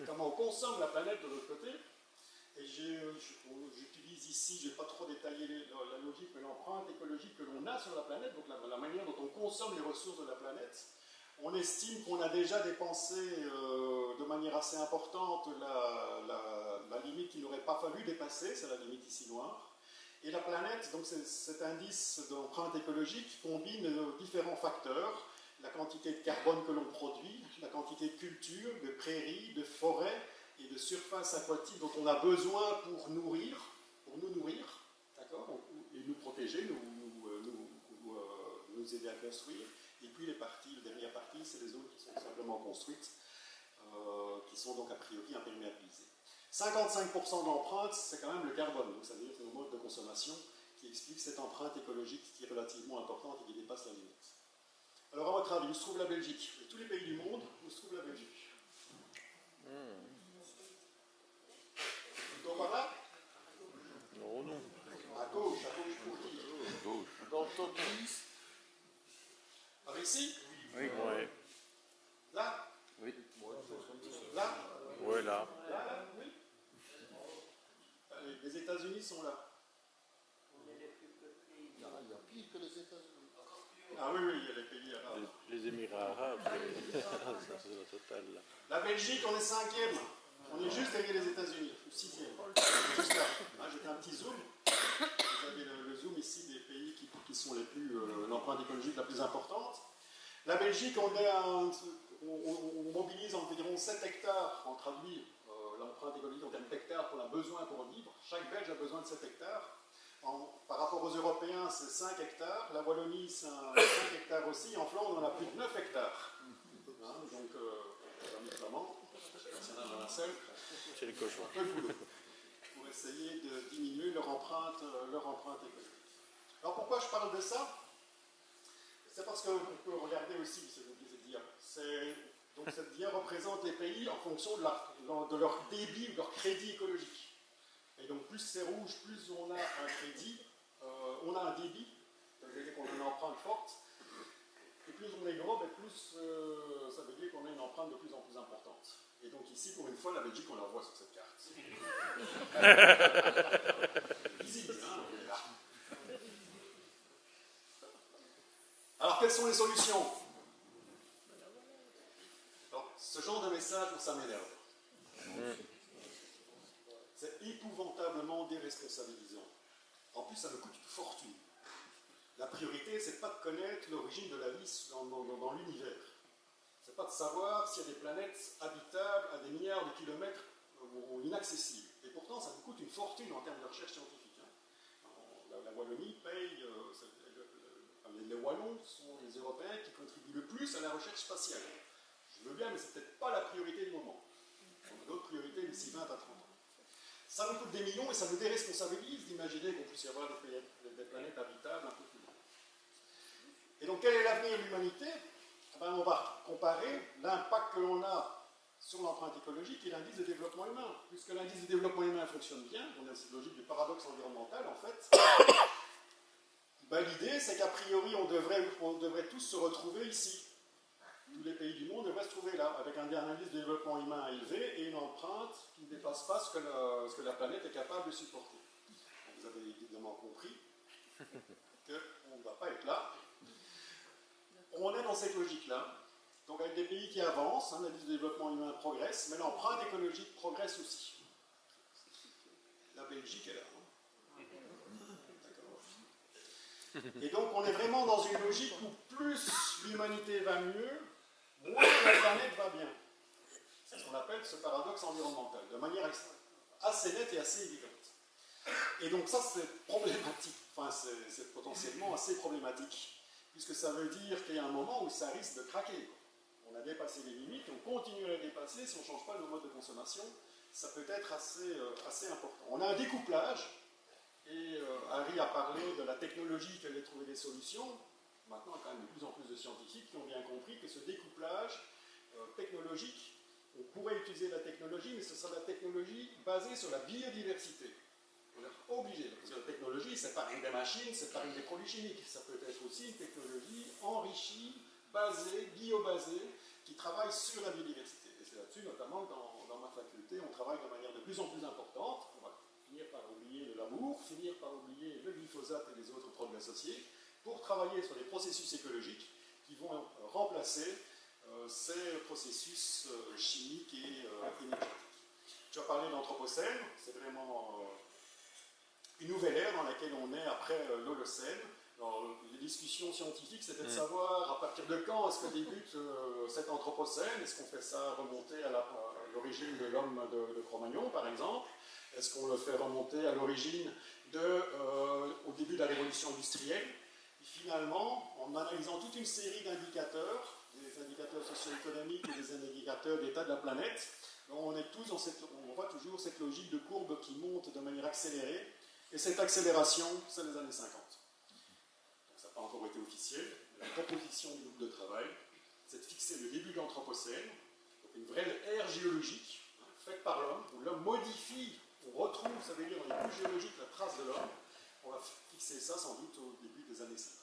comment on consomme la planète de l'autre côté, et j'utilise ici, je ne vais pas trop détailler la logique, mais l'empreinte écologique que l'on a sur la planète, donc la manière dont on consomme les ressources de la planète. On estime qu'on a déjà dépensé de manière assez importante la limite qu'il n'aurait pas fallu dépasser, c'est la limite ici noire. Et la planète, donc cet indice d'empreinte écologique combine différents facteurs: la quantité de carbone que l'on produit, la quantité de cultures, de prairies, de forêts et de surfaces aquatiques dont on a besoin pour nous nourrir, d'accord, et nous protéger, nous aider à construire. Et puis la dernière partie, c'est les zones qui sont simplement construites, qui sont donc a priori imperméabilisées. 55% de l'empreinte, c'est quand même le carbone, donc ça veut dire que c'est nos modes de consommation qui expliquent cette empreinte écologique qui est relativement importante et qui dépasse la limite. Alors à votre avis, où se trouve la Belgique? Et tous les pays du monde, où se trouve la Belgique? Plutôt par là? Non, non. À gauche pour qui? Dans le top 10. Par ici? Oui. Ouais. Là? Oui. Là? Ouais, là. Là, oui. Les États-Unis sont là. Il y a pire que les États-Unis. Ah oui, il y a les pays arabes. Les Émirats arabes, ça c'est la totale là. La Belgique, on est 5e. On est juste derrière les États-Unis, au 6e. Juste là. Hein, j'ai fait un petit zoom. Vous avez le zoom ici des pays qui sont les plus, l'empreinte écologique la plus importante. La Belgique, on mobilise environ 7 hectares, on traduit l'empreinte écologique en termes d'hectares qu'on a besoin pour vivre. Chaque Belge a besoin de 7 hectares. Par rapport aux Européens, c'est 5 hectares. La Wallonie, c'est 5 hectares aussi. En Flandre, on a plus de 9 hectares. Hein, donc, amis flamands, s'il y en a dans la salle, C'est les cochons. un peu le boulot pour essayer de diminuer leur empreinte écologique. Alors, pourquoi je parle de ça? C'est parce qu'on peut regarder aussi, cette dia. Donc, cette dia représente les pays en fonction de leur débit ou de leur crédit écologique. Et donc, plus c'est rouge, plus on a un crédit, on a un débit, ça veut dire qu'on a une empreinte forte. Et plus on est gros, plus ça veut dire qu'on a une empreinte de plus en plus importante. Et donc ici, pour une fois, la Belgique, on la voit sur cette carte. Visible, hein, on est là. Alors, quelles sont les solutions? Alors, ce genre de message, ça m'énerve. C'est épouvantablement déresponsabilisant. En plus, ça me coûte une fortune. La priorité, c'est pas de connaître l'origine de la vie dans l'univers. C'est pas de savoir s'il y a des planètes habitables à des milliards de kilomètres ou inaccessibles. Et pourtant, ça me coûte une fortune en termes de recherche scientifique. Hein. La Wallonie paye... les Wallons sont les Européens qui contribuent le plus à la recherche spatiale. Je veux bien, mais c'est peut-être pas la priorité du moment. On a d'autres priorités d'ici 20 à 30 ans. Ça nous coûte des millions et ça nous déresponsabilise d'imaginer qu'on puisse y avoir des planètes habitables un peu plus loin. Et donc, quel est l'avenir de l'humanité? On va comparer l'impact que l'on a sur l'empreinte écologique et l'indice de développement humain. Puisque l'indice de développement humain fonctionne bien, on a cette logique du paradoxe environnemental, en fait. L'idée, c'est qu'a priori, on devrait tous se retrouver ici. Tous les pays du monde devraient se trouver là, avec un indice de développement humain élevé et une empreinte qui ne dépasse pas ce que la planète est capable de supporter. Donc, vous avez évidemment compris qu'on ne va pas être là. On est dans cette logique-là. Donc, avec des pays qui avancent, l'indice de développement humain progresse, mais l'empreinte écologique progresse aussi. La Belgique est là. Et donc, on est vraiment dans une logique où plus l'humanité va mieux, moins la planète va bien. C'est ce qu'on appelle ce paradoxe environnemental, de manière assez nette et assez évidente. Et donc ça, c'est problématique, enfin, c'est potentiellement assez problématique, puisque ça veut dire qu'il y a un moment où ça risque de craquer. On a dépassé les limites, on continue à les dépasser, si on ne change pas nos modes de consommation, ça peut être assez important. On a un découplage. Et Harry a parlé de la technologie qui allait trouver des solutions. Maintenant, il y a quand même de plus en plus de scientifiques qui ont bien compris que ce découplage technologique, on pourrait utiliser la technologie, mais ce sera la technologie basée sur la biodiversité. On est obligé, parce que la technologie, c'est pas rien des machines, c'est pas rien des produits chimiques. Ça peut être aussi une technologie enrichie, basée, biobasée, qui travaille sur la biodiversité. Et c'est là-dessus, notamment dans ma faculté, on travaille de manière de plus en plus importante. On va finir par oublier le labour, finir par oublier le glyphosate et les autres produits associés, pour travailler sur des processus écologiques qui vont remplacer ces processus chimiques et énergétiques. Tu as parlé d'Anthropocène, c'est vraiment une nouvelle ère dans laquelle on est après l'Holocène. Les discussions scientifiques, c'était de savoir à partir de quand est-ce que débute cet Anthropocène. Est-ce qu'on fait ça remonter à l'origine de l'homme de Cro-Magnon, par exemple? Est-ce qu'on le fait remonter à l'origine au début de la révolution industrielle? Et finalement, en analysant toute une série d'indicateurs, des indicateurs socio-économiques et des indicateurs d'état de la planète, on voit toujours cette logique de courbe qui monte de manière accélérée. Et cette accélération, c'est les années 50. Donc, ça n'a pas encore été officiel. La proposition du groupe de travail, c'est de fixer le début de l'Anthropocène, donc une vraie ère géologique faite par l'homme, où l'homme modifie, on retrouve, ça veut dire dans les couches géologiques, la trace de l'homme. On va fixer ça sans doute au début des années 50.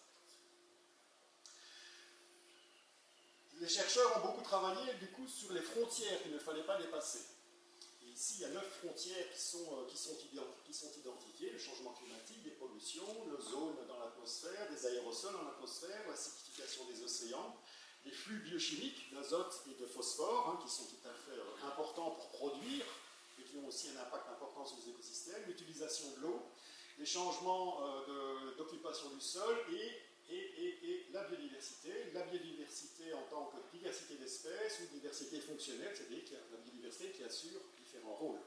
Les chercheurs ont beaucoup travaillé du coup sur les frontières qu'il ne fallait pas dépasser. Et ici, il y a 9 frontières qui sont identifiées: le changement climatique, des pollutions, l'ozone dans l'atmosphère, des aérosols dans l'atmosphère, l'acidification des océans, les flux flux biochimiques d'azote et de phosphore, hein, qui sont tout à fait importants pour produire, et qui ont aussi un impact important sur les écosystèmes, l'utilisation de l'eau, les changements d'occupation du sol et la biodiversité. La biodiversité en tant que diversité d'espèces ou diversité fonctionnelle, c'est-à-dire qu'il y a la biodiversité qui assure différents rôles.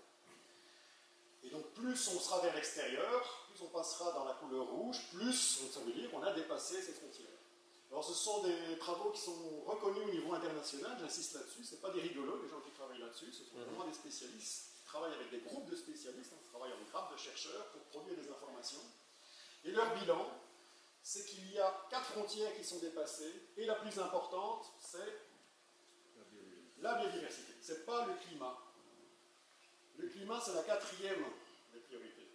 Et donc plus on sera vers l'extérieur, plus on passera dans la couleur rouge, plus ça veut dire qu'on a dépassé ces frontières. Alors ce sont des travaux qui sont reconnus au niveau international, j'insiste là-dessus, ce n'est pas des rigolos, les gens qui travaillent là-dessus, ce sont vraiment des spécialistes, qui travaillent avec des groupes de spécialistes, qui travaillent en grappe de chercheurs pour produire des informations. Et leur bilan, c'est qu'il y a 4 frontières qui sont dépassées, et la plus importante, c'est la biodiversité. Ce n'est pas le climat. Le climat, c'est la 4e des priorités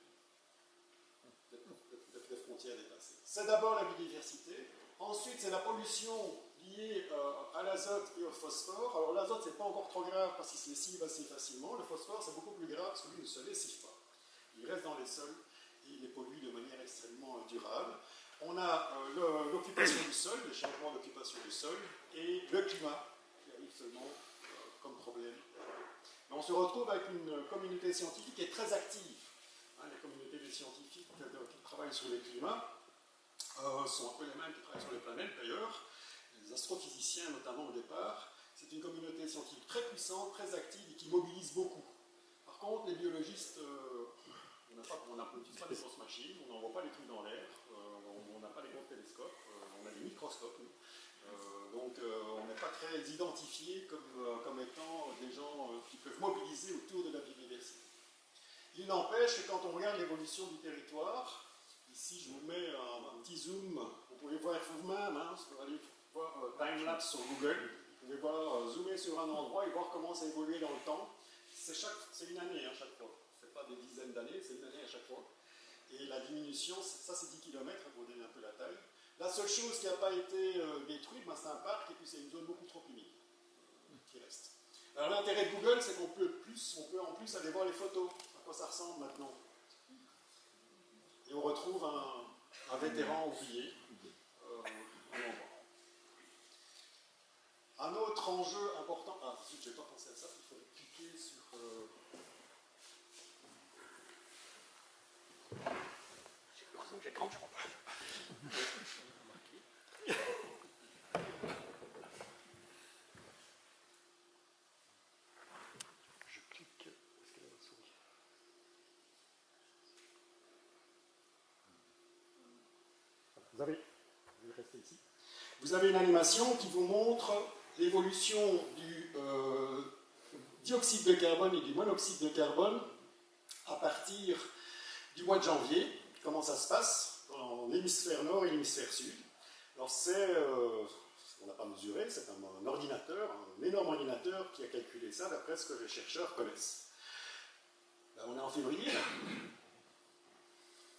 des frontières dépassées. C'est d'abord la biodiversité, ensuite c'est la pollution liée à l'azote et au phosphore. Alors l'azote, c'est pas encore trop grave parce qu'il se lessive assez facilement. Le phosphore, c'est beaucoup plus grave parce que lui ne se lessive pas. Il reste dans les sols et il les pollue de manière extrêmement durable. On a l'occupation du sol, les changements d'occupation du sol, et le climat qui arrive seulement comme problème. Mais on se retrouve avec une communauté scientifique qui est très active. Hein, les communautés des scientifiques qui travaillent sur les climats sont un peu les mêmes qui travaillent sur les planètes d'ailleurs. Les astrophysiciens notamment au départ. C'est une communauté scientifique très puissante, très active et qui mobilise beaucoup. Par contre, les biologistes, on n'utilise pas des grosses machines, on n'envoie pas les trucs dans l'air, on n'a pas les gros télescopes, on a des microscopes. Donc on n'est pas très identifié comme étant des gens qui peuvent mobiliser autour de la biodiversité. Il n'empêche que quand on regarde l'évolution du territoire, ici je vous mets un petit zoom, vous pouvez voir vous-même, hein, vous pouvez aller voir timelapse sur Google, vous pouvez voir zoomer sur un endroit et voir comment ça évolue dans le temps. C'est une année à chaque fois, ce n'est pas des dizaines d'années, c'est une année à chaque fois. Et la diminution, ça c'est 10 km pour vous donner un peu la taille. La seule chose qui n'a pas été détruite, ben, c'est un parc et puis c'est une zone beaucoup trop humide qui reste. Alors l'intérêt de Google, c'est qu'on peut en plus aller voir les photos, à quoi ça ressemble maintenant. Et on retrouve un vétéran oublié en endroit. Un autre enjeu important, zut, je n'ai pas pensé à ça, il faudrait cliquer sur... J'ai l'impression que j'écran, je crois pas. Je clique. Où est-ce qu'elle est, votre souris? Vous allez rester ici. Vous avez une animation qui vous montre l'évolution du dioxyde de carbone et du monoxyde de carbone à partir du mois de janvier. Comment ça se passe dans l'hémisphère nord et l'hémisphère sud. Alors on n'a pas mesuré, c'est un ordinateur, un énorme ordinateur qui a calculé ça d'après ce que les chercheurs connaissent. Là, on est en février.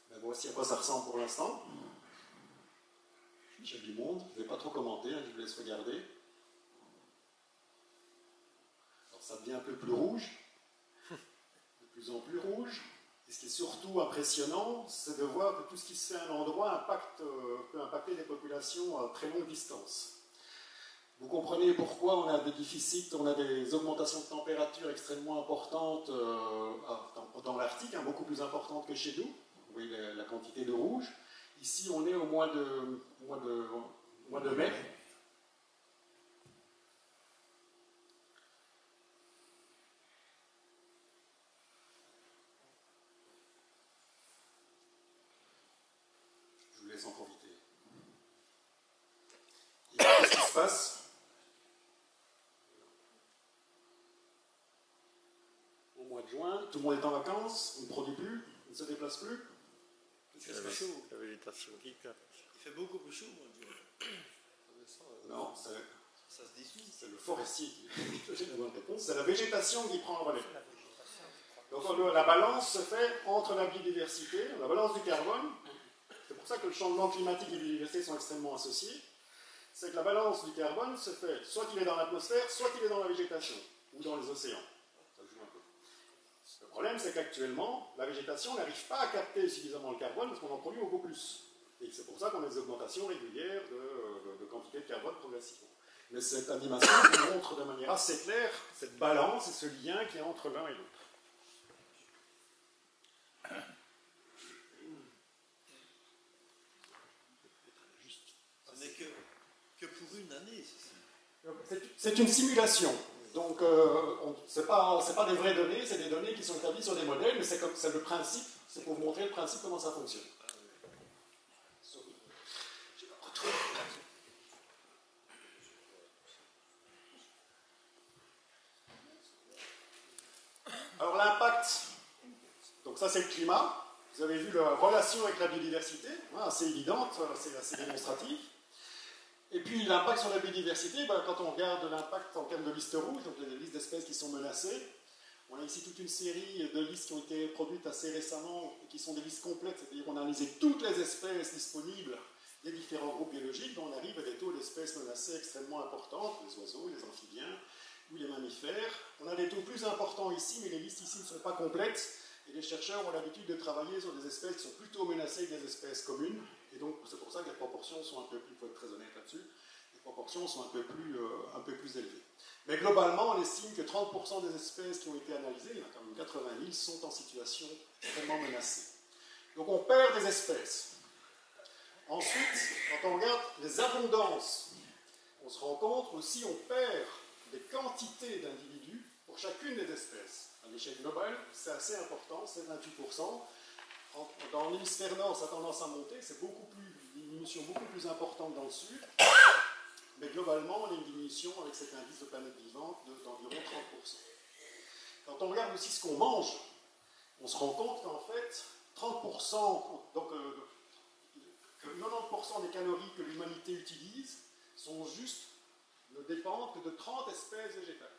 Ben, voici à quoi ça ressemble pour l'instant. Michel Dumond, je ne vais pas trop commenter, hein, je vous laisse regarder. Alors ça devient un peu plus rouge, de plus en plus rouge. Et ce qui est surtout impressionnant, c'est de voir que tout ce qui se fait à un endroit peut impacter les populations à très longue distance. Vous comprenez pourquoi on a des déficits, on a des augmentations de température extrêmement importantes dans l'Arctique, hein, beaucoup plus importantes que chez nous. Vous voyez la quantité de rouge. Ici, on est au mois de mai. Je vous laisse en profiter. Et qu'est-ce qui se passe? Au mois de juin, tout le monde est en vacances, on ne produit plus, on ne se déplace plus. Il fait chaud. La végétation qui capte. Il fait beaucoup plus chaud, moi, Non, ça se dissout. c'est le forestier qui donne la bonne réponse. C'est la végétation qui prend le relais. Donc la balance se fait entre la biodiversité, la balance du carbone. C'est pour ça que le changement climatique et la biodiversité sont extrêmement associés. C'est que la balance du carbone se fait soit qu'il est dans l'atmosphère, soit qu'il est dans la végétation ou dans les océans. Ça joue un peu. Le problème, c'est qu'actuellement, la végétation n'arrive pas à capter suffisamment le carbone parce qu'on en produit beaucoup plus. Et c'est pour ça qu'on a des augmentations régulières de quantité de carbone progressivement. Mais cette animation vous montre de manière assez claire cette balance et ce lien qu'il y a entre l'un et l'autre. Ce n'est que pour une année, c'est ça. C'est une simulation. Donc, ce n'est pas des vraies données, c'est des données qui sont établies sur des modèles, mais c'est le principe, c'est pour vous montrer le principe comment ça fonctionne. Alors l'impact, donc ça c'est le climat. Vous avez vu la relation avec la biodiversité, hein, assez évidente, c'est assez démonstratif. Et puis l'impact sur la biodiversité, ben, quand on regarde l'impact en termes de liste rouge, donc les listes d'espèces qui sont menacées, on a ici toute une série de listes qui ont été produites assez récemment et qui sont des listes complètes, c'est-à-dire qu'on a analysé toutes les espèces disponibles des différents groupes biologiques, dont on arrive à des taux d'espèces menacées extrêmement importantes, les oiseaux, les amphibiens ou les mammifères. On a des taux plus importants ici, mais les listes ici ne sont pas complètes, et les chercheurs ont l'habitude de travailler sur des espèces qui sont plutôt menacées que des espèces communes, et donc c'est pour ça que les proportions sont un peu plus, il faut être très honnête là-dessus, les proportions sont un peu plus élevées. Mais globalement, on estime que 30% des espèces qui ont été analysées, il y en a quand même 80 000, sont en situation extrêmement menacée. Donc on perd des espèces. Ensuite, quand on regarde les abondances, on se rend compte aussi qu'on perd des quantités d'individus pour chacune des espèces. À l'échelle globale, c'est assez important, c'est 28%. Dans l'hémisphère nord, ça a tendance à monter, c'est une diminution beaucoup plus importante dans le sud. Mais globalement, on a une diminution avec cet indice de planète vivante d'environ 30%. Quand on regarde aussi ce qu'on mange, on se rend compte qu'en fait, 30%, donc que 90% des calories que l'humanité utilise ne dépendent que de 30 espèces végétales.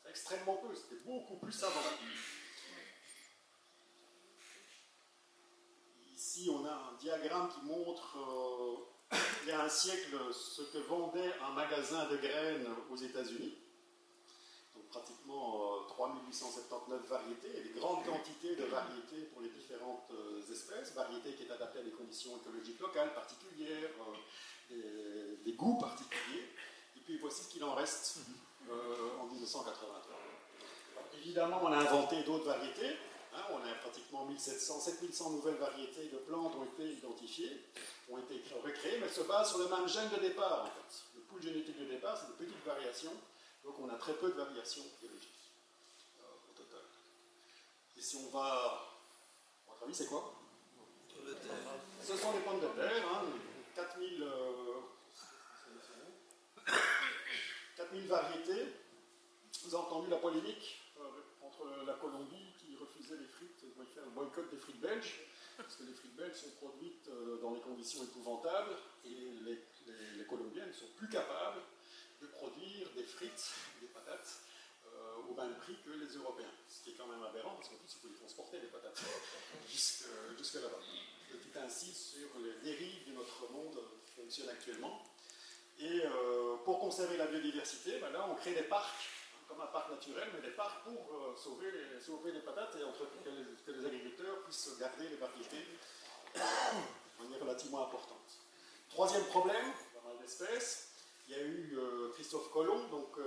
C'est extrêmement peu, c'était beaucoup plus avant. Ici, on a un diagramme qui montre, il y a un siècle, ce que vendait un magasin de graines aux États-Unis. Donc pratiquement 3879 variétés, et des grandes quantités de variétés pour les différentes espèces, variétés qui est adaptées à des conditions écologiques locales particulières, des goûts particuliers. Et puis voici ce qu'il en reste en 1983. Évidemment, on a inventé d'autres variétés. Hein, on a pratiquement 7100 nouvelles variétés de plantes ont été identifiées, ont été recréées, mais elles se basent sur le même gène de départ en fait. Le pool génétique de départ, c'est de petites variations, donc on a très peu de variations biologiques au total. Et si on va... À votre avis, c'est quoi? Ce sont des pommes de terre, hein, 4000 variétés. Vous avez entendu la polémique entre la Colombie qui refusait les frites, qui voulait faire le boycott des frites belges, parce que les frites belges sont produites dans des conditions épouvantables, et les Colombiens ne sont plus capables de produire des frites, des patates, au même prix que les Européens. Ce qui est quand même aberrant, parce qu'en plus, il faut les transporter, les patates, jusque là-bas. Petit ainsi sur les dérives de notre monde qui fonctionnent actuellement. Et pour conserver la biodiversité, ben là, on crée des parcs, comme un parc naturel, mais des parcs pour sauver les patates et que les agriculteurs puissent garder les variétés de manière relativement importante. Troisième problème, pas mal d'espèces. Il y a eu Christophe Colomb, donc,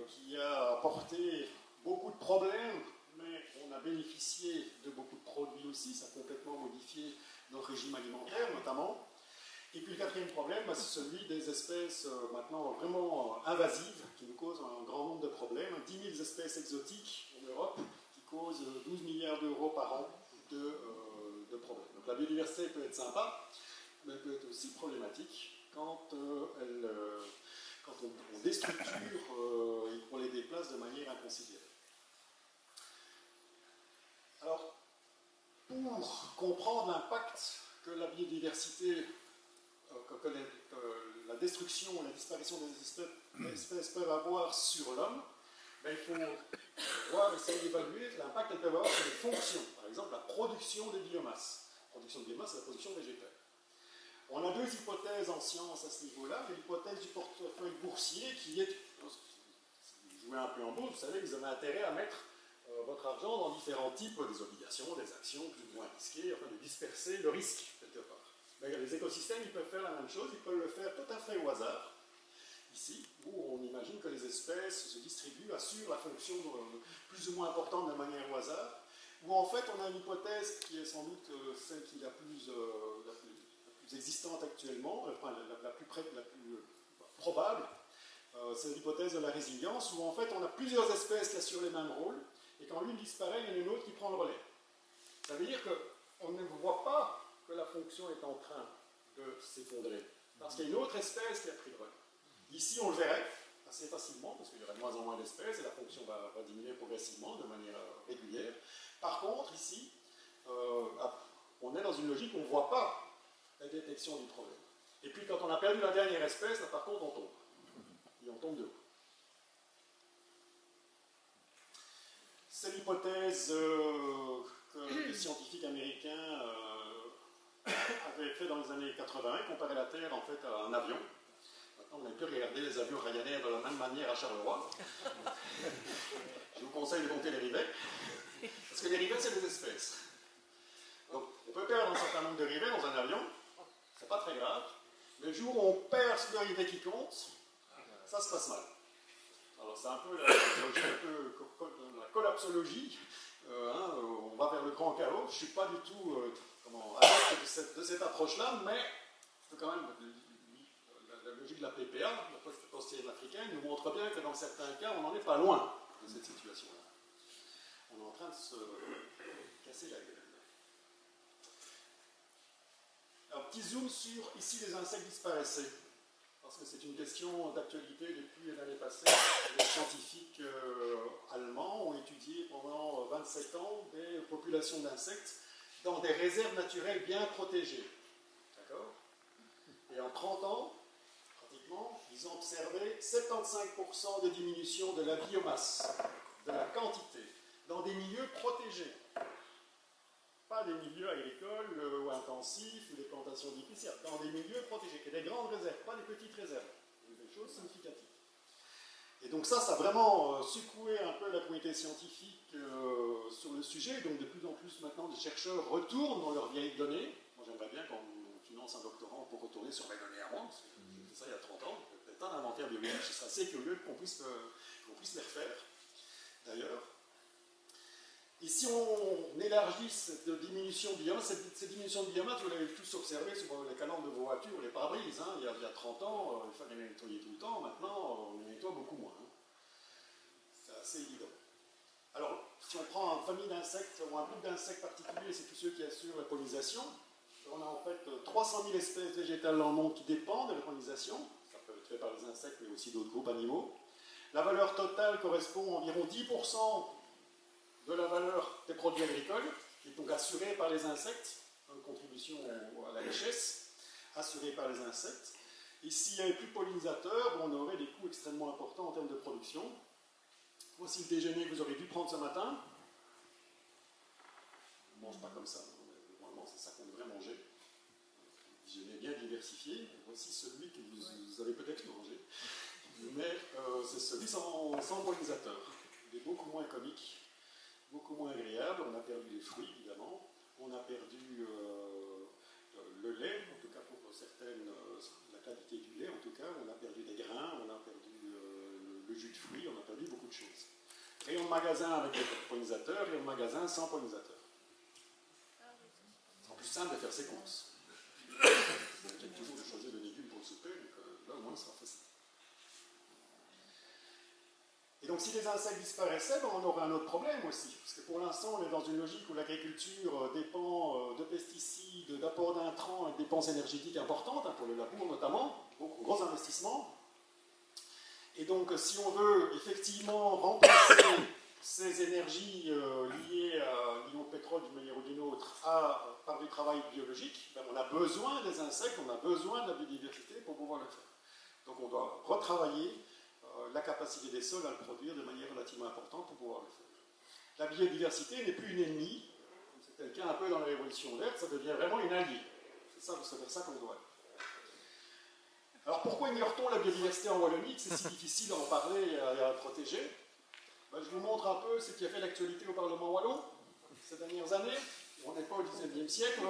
qui a apporté beaucoup de problèmes, mais on a bénéficié de beaucoup de produits aussi. Ça a complètement modifié notre régime alimentaire, notamment. Et puis le quatrième problème, c'est celui des espèces maintenant vraiment invasives, qui nous causent un grand nombre de problèmes. 10 000 espèces exotiques en Europe, qui causent 12 milliards d'euros par an de problèmes. Donc la biodiversité peut être sympa, mais elle peut être aussi problématique quand on déstructure et qu'on les déplace de manière inconsidérée. Alors, pour comprendre l'impact que la biodiversité, que la destruction et la disparition des espèces peuvent avoir sur l'homme, ben, il faut essayer d'évaluer l'impact qu'elles peuvent avoir sur les fonctions. Par exemple, la production des biomasses. La production de biomasse, c'est la production végétale. On a deux hypothèses en science à ce niveau-là. L'hypothèse du portefeuille boursier qui est, si vous jouez un peu en bourse, vous savez que vous avez intérêt à mettre votre argent dans différents types, des obligations, des actions plus ou moins risquées, enfin de disperser le risque quelque part. Mais les écosystèmes, ils peuvent faire la même chose, ils peuvent le faire tout à fait au hasard. ici, où on imagine que les espèces se distribuent, assurent la fonction plus ou moins importante de manière au hasard, où en fait on a une hypothèse qui est sans doute celle qui est la plus existante actuellement, enfin la plus probable, c'est l'hypothèse de la résilience, où en fait on a plusieurs espèces qui assurent les mêmes rôles, et quand l'une disparaît, il y en a une autre qui prend le relais. Ça veut dire qu'on ne voit pas que la fonction est en train de s'effondrer, parce qu'il y a une autre espèce qui a pris le relais. Ici, on le verrait assez facilement, parce qu'il y aurait de moins en moins d'espèces, et la fonction va diminuer progressivement, de manière régulière. Par contre, ici, on est dans une logique où on ne voit pas la détection du problème. Et puis, quand on a perdu la dernière espèce, là, par contre, on tombe. Et on tombe de haut. C'est l'hypothèse que les scientifiques américains avaient fait dans les années 80, comparer la Terre en fait à un avion. Maintenant, on n'a plus regardé les avions Ryanair de la même manière à Charleroi. Je vous conseille de compter les rivets, parce que les rivets, c'est des espèces. Donc, on peut perdre un certain nombre de rivets dans un avion, c'est pas très grave. Le jour où on perd ce rivet qui compte, ça se passe mal. Alors, c'est un peu la logique, la collapsologie. On va vers le grand chaos. Je ne suis pas du tout adepte de cette approche-là, mais quand même, la logique de la PPA, la post-postérienne africaine, nous montre bien que dans certains cas, on n'en est pas loin de cette situation-là. On est en train de se casser la gueule. Alors, petit zoom sur, ici, les insectes disparaissaient. Parce que c'est une question d'actualité depuis l'année passée. Les scientifiques allemands ont étudié pendant 27 ans des populations d'insectes dans des réserves naturelles bien protégées. D'accord? Et en 30 ans, pratiquement, ils ont observé 75% de diminution de la biomasse, de la quantité, dans des milieux protégés. Pas des milieux agricoles ou intensifs ou des plantations d'épicéas, dans des milieux protégés, et des grandes réserves, pas des petites réserves, des choses significatives. Et donc ça a vraiment secoué un peu la communauté scientifique sur le sujet, donc de plus en plus maintenant des chercheurs retournent dans leurs vieilles données. Moi j'aimerais bien qu'on finance un doctorant pour retourner sur mes données à moi, parce que j'ai fait ça il y a 30 ans, peut-être un inventaire biologique, ce serait assez curieux qu'on puisse les refaire, d'ailleurs. Et si on élargit cette diminution de biomasse, cette diminution de biomasse, vous l'avez tous observé sur les calandres de vos voitures, les pare-brises. Hein, il y a 30 ans, il fallait les nettoyer tout le temps. Maintenant, on les nettoie beaucoup moins. Hein. C'est assez évident. Alors, si on prend une famille d'insectes ou un groupe d'insectes particuliers, c'est tous ceux qui assurent la pollinisation. On a en fait 300 000 espèces végétales dans le monde qui dépendent de la pollinisation. Ça peut être fait par les insectes, mais aussi d'autres groupes animaux. La valeur totale correspond à environ 10% de la valeur des produits agricoles, qui est donc assurée par les insectes, une contribution à la richesse, assurée par les insectes. Et s'il n'y avait plus de pollinisateurs, on aurait des coûts extrêmement importants en termes de production. Voici le déjeuner que vous aurez dû prendre ce matin. On ne mange pas comme ça, normalement c'est ça qu'on devrait manger. Un déjeuner bien diversifié. Voici celui que vous avez peut-être mangé, mais c'est celui sans pollinisateurs. Il est beaucoup moins comique, beaucoup moins agréable. On a perdu les fruits, évidemment. On a perdu le lait, en tout cas pour certaines, la qualité du lait, en tout cas. On a perdu des grains, on a perdu le jus de fruits, on a perdu beaucoup de choses. Rayon de magasin avec des pollinisateurs, rayon de magasin sans pollinisateurs. C'est plus simple de faire ses courses. On peut toujours de choisir des légumes pour le souper, donc là au moins ça sera facile. Et donc si les insectes disparaissaient, on aurait un autre problème aussi. Parce que pour l'instant, on est dans une logique où l'agriculture dépend de pesticides, d'apports d'intrants et de dépenses énergétiques importantes, pour le labour notamment, beaucoup gros investissements. Et donc si on veut effectivement remplacer ces énergies liées au pétrole d'une manière ou d'une autre par du travail biologique, on a besoin des insectes, on a besoin de la biodiversité pour pouvoir le faire. Donc on doit retravailler la capacité des sols à le produire de manière relativement importante pour pouvoir le faire. La biodiversité n'est plus une ennemie, c'était le cas un peu dans la révolution verte, ça devient vraiment une alliée. C'est vers ça qu'on doit aller. Alors pourquoi ignore-t-on la biodiversité en Wallonie, que c'est si difficile d'en parler et à la protéger? Je vous montre un peu ce qui a fait l'actualité au Parlement wallon ces dernières années. On n'est pas au XIXe siècle,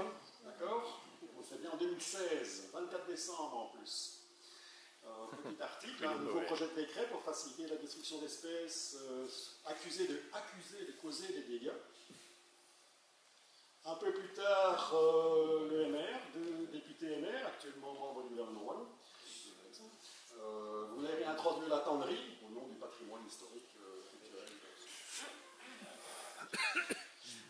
d'accord? On fait bien en 2016, 24 décembre en plus. Petit article, un nouveau projet de décret pour faciliter la destruction d'espèces accusées de causer des dégâts. Un peu plus tard, le MR, deux députés MR, actuellement membres du gouvernement wallon, voulaient introduire la tannerie au nom du patrimoine historique culturel.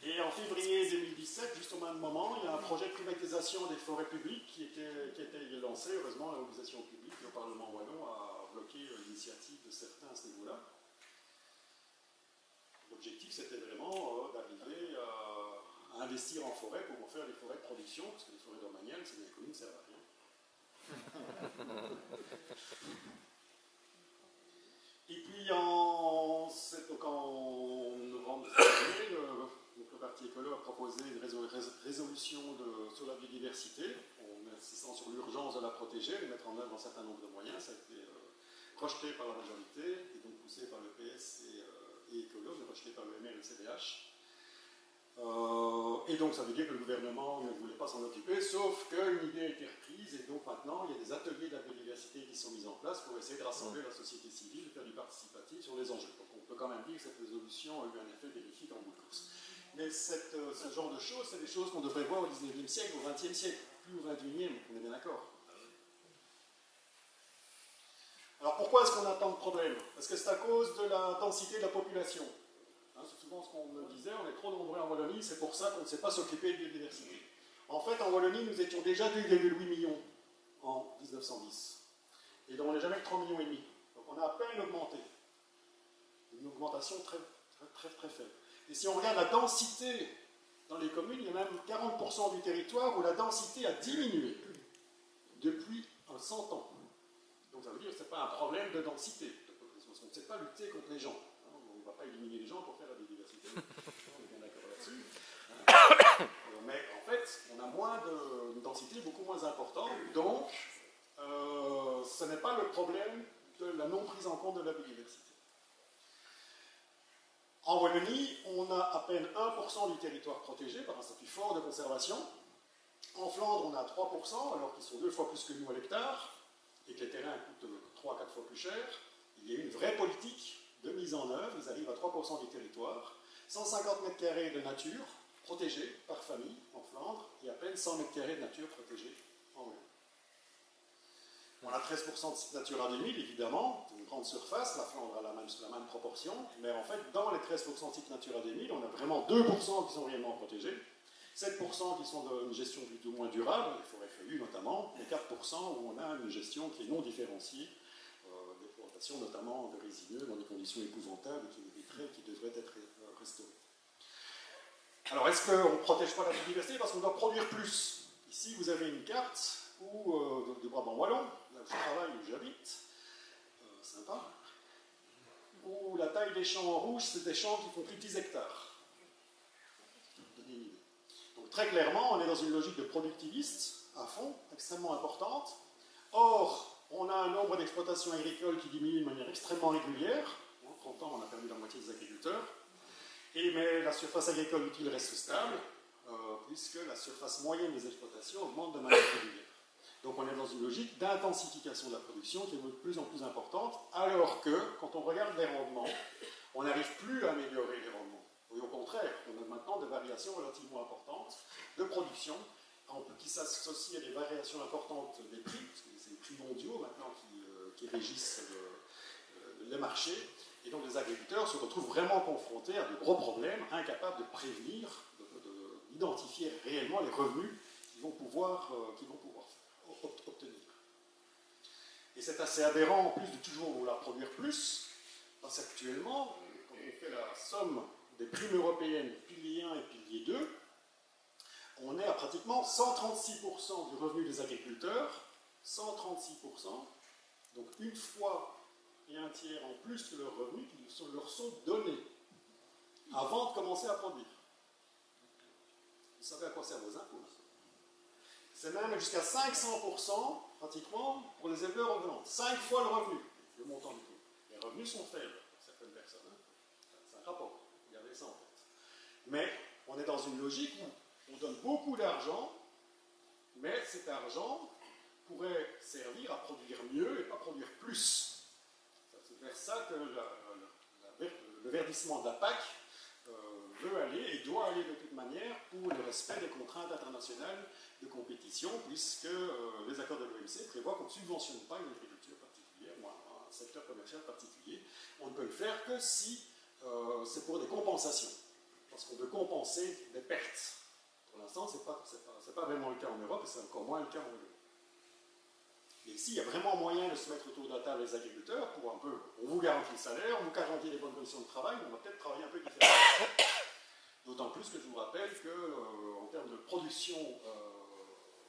Et en février 2017, juste au même moment, il y a un projet de privatisation des forêts publiques qui était lancé. Heureusement, la mobilisation publique au Parlement wallon a bloqué l'initiative de certains à ce niveau-là. L'objectif, c'était vraiment d'arriver à investir en forêt pour en faire des forêts de production, parce que les forêts domaniales, c'est des communes, ça ne servent à rien. Et puis en novembre dernier, le Parti écolo a proposé une résolution sur la biodiversité, en insistant sur l'urgence de la protéger, de mettre en œuvre un certain nombre de moyens. Ça a été rejeté par la majorité, et donc poussé par le PS et écolo, mais rejeté par le MR et le CDH. Et donc ça veut dire que le gouvernement ne voulait pas s'en occuper, sauf qu'une idée a été reprise, et donc maintenant il y a des ateliers de la biodiversité qui sont mis en place pour essayer de rassembler la société civile, de faire du participatif sur les enjeux. Donc on peut quand même dire que cette résolution a eu un effet bénéfique en bout de course. Mais ce genre de choses, c'est des choses qu'on devrait voir au 19e siècle, au 20e siècle, plus au 21e, on est bien d'accord. Alors pourquoi est-ce qu'on a tant de problèmes? Parce que c'est à cause de la densité de la population. C'est souvent ce qu'on me disait, on est trop nombreux en Wallonie, c'est pour ça qu'on ne sait pas s'occuper de biodiversité. En fait, en Wallonie, nous étions déjà 2,8 millions en 1910. Et donc on n'est jamais que 3,5 millions. Donc on a à peine augmenté. Une augmentation très faible. Et si on regarde la densité dans les communes, il y a même 40% du territoire où la densité a diminué depuis 100 ans. Donc ça veut dire que ce n'est pas un problème de densité de population. On ne sait pas lutter contre les gens. On ne va pas éliminer les gens pour faire la biodiversité. On est bien d'accord là-dessus. Mais en fait, on a une densité beaucoup moins importante. Donc, ce n'est pas le problème de la non prise en compte de la biodiversité. En Wallonie, on a à peine 1% du territoire protégé par un statut fort de conservation. En Flandre, on a 3%, alors qu'ils sont 2 fois plus que nous à l'hectare, et que les terrains coûtent 3 à 4 fois plus cher. Il y a une vraie politique de mise en œuvre, ils arrivent à 3% du territoire, 150 mètres carrés de nature protégée par famille en Flandre, et à peine 100 mètres carrés de nature protégée en Wallonie. On a 13% de sites Natura 2000, évidemment, une grande surface, la Flandre a la même proportion, mais en fait, dans les 13% de sites Natura 2000, on a vraiment 2% qui sont réellement protégés, 7% qui sont d'une gestion plutôt moins durable, les forêts feuillues notamment, et 4% où on a une gestion qui est non différenciée, d'exploitation notamment de résineux dans des conditions épouvantables qui devraient être restaurées. Alors, est-ce qu'on ne protège pas la biodiversité? Parce qu'on doit produire plus. Ici, vous avez une carte du Brabant wallon, là où je travaille, où j'habite, sympa, où la taille des champs en rouge, c'est des champs qui font plus de 10 hectares. Donc très clairement, on est dans une logique de productiviste, à fond, extrêmement importante. Or, on a un nombre d'exploitations agricoles qui diminue de manière extrêmement régulière. En 30 ans, on a perdu la moitié des agriculteurs. Mais la surface agricole utile reste stable, puisque la surface moyenne des exploitations augmente de manière régulière. Donc on est dans une logique d'intensification de la production qui est de plus en plus importante, alors que, quand on regarde les rendements, on n'arrive plus à améliorer les rendements. Et au contraire, on a maintenant des variations relativement importantes de production, qui s'associent à des variations importantes des prix, parce que c'est les prix mondiaux maintenant qui régissent les marchés, et donc les agriculteurs se retrouvent vraiment confrontés à de gros problèmes, incapables de prévenir, d'identifier réellement les revenus qu'ils vont pouvoir obtenir. Et c'est assez aberrant en plus de toujours vouloir produire plus, parce qu'actuellement, quand on fait la somme des primes européennes pilier 1 et pilier 2, on est à pratiquement 136% du revenu des agriculteurs, 136%, donc une fois et un tiers en plus que leurs revenus qui leur sont donnés avant de commencer à produire. Vous savez à quoi servent vos impôts? C'est même jusqu'à 500% pratiquement pour les éleveurs revenants. 5 fois le revenu, le montant du prix. Les revenus sont faibles pour certaines personnes. C'est un rapport, gardez ça en tête. Mais on est dans une logique où on donne beaucoup d'argent, mais cet argent, pourrait servir à produire mieux et pas produire plus. C'est vers ça que le verdissement de la PAC veut aller et doit aller de toute manière pour le respect des contraintes internationales de compétition, puisque les accords de l'OMC prévoient qu'on ne subventionne pas une agriculture particulière ou un secteur commercial particulier. On ne peut le faire que si c'est pour des compensations, parce qu'on veut compenser des pertes. Pour l'instant, ce n'est pas vraiment le cas en Europe, et c'est encore moins le cas en Europe. Et ici, il y a vraiment moyen de se mettre autour de la table les agriculteurs pour un peu, on vous garantit le salaire, on vous garantit les bonnes conditions de travail, on va peut-être travailler un peu différemment. D'autant plus que je vous rappelle qu'en termes de production